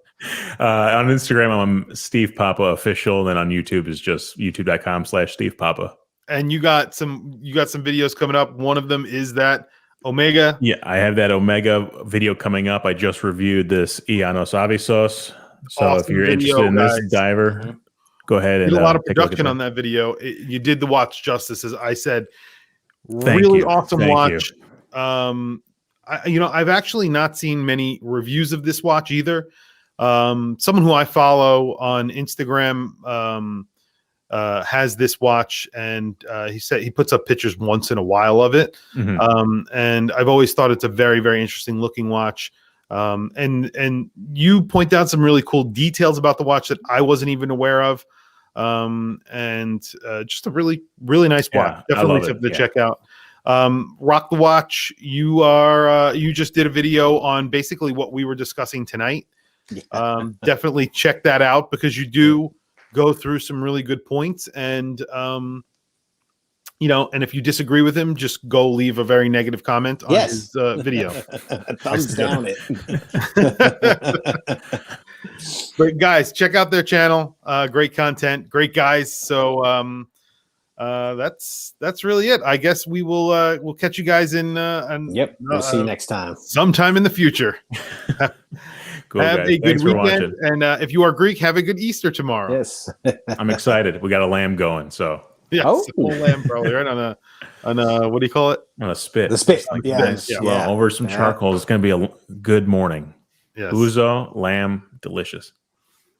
Speaker 3: On Instagram, I'm Steve Papa Official. And then on YouTube is just youtube.com/Steve Papa. And
Speaker 1: you got some videos coming up. One of them is that Omega.
Speaker 3: Yeah, I have that Omega video coming up. I just reviewed this Llanos Avisos. So
Speaker 1: awesome
Speaker 3: if you're
Speaker 1: video,
Speaker 3: interested in this diver, go ahead and
Speaker 1: did a lot of production on that video. You did the watch justice, as I said. Really awesome watch. I've actually not seen many reviews of this watch either. Someone who I follow on Instagram has this watch, and he said he puts up pictures once in a while of it. And I've always thought it's a very, very interesting looking watch. And you point out some really cool details about the watch that I wasn't even aware of. And just a really, really nice watch. Definitely something to check out. Rock the Watch. You just did a video on basically what we were discussing tonight. Definitely check that out, because you do go through some really good points, and and if you disagree with him, just go leave a very negative comment on his video.
Speaker 2: Thumbs down it.
Speaker 1: But guys, check out their channel. Great content, great guys. So that's really it. I guess we'll catch you guys in.
Speaker 2: We'll see you next time,
Speaker 1: sometime in the future.
Speaker 3: Cool,
Speaker 1: have
Speaker 3: guys.
Speaker 1: a good
Speaker 3: Thanks for
Speaker 1: weekend, and if you are Greek, have a good Easter tomorrow.
Speaker 2: Yes,
Speaker 3: I'm excited. We got a lamb going, so
Speaker 1: yes, a full lamb probably right on a what do you call it?
Speaker 3: On a spit.
Speaker 2: The spit.
Speaker 3: Over some charcoal. It's going to be a good morning.
Speaker 1: Yes.
Speaker 3: Ouzo, lamb, delicious.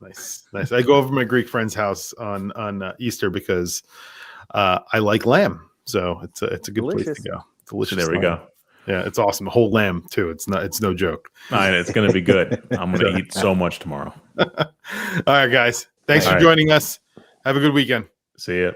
Speaker 1: Nice. I go over to my Greek friend's house on Easter because I like lamb, so it's a good place to go. Delicious.
Speaker 3: There we go.
Speaker 1: Yeah, it's awesome. A whole lamb too. It's no joke.
Speaker 3: It's going to be good. I'm going to eat so much tomorrow.
Speaker 1: All right, guys. Thanks for joining us. Have a good weekend.
Speaker 3: See ya.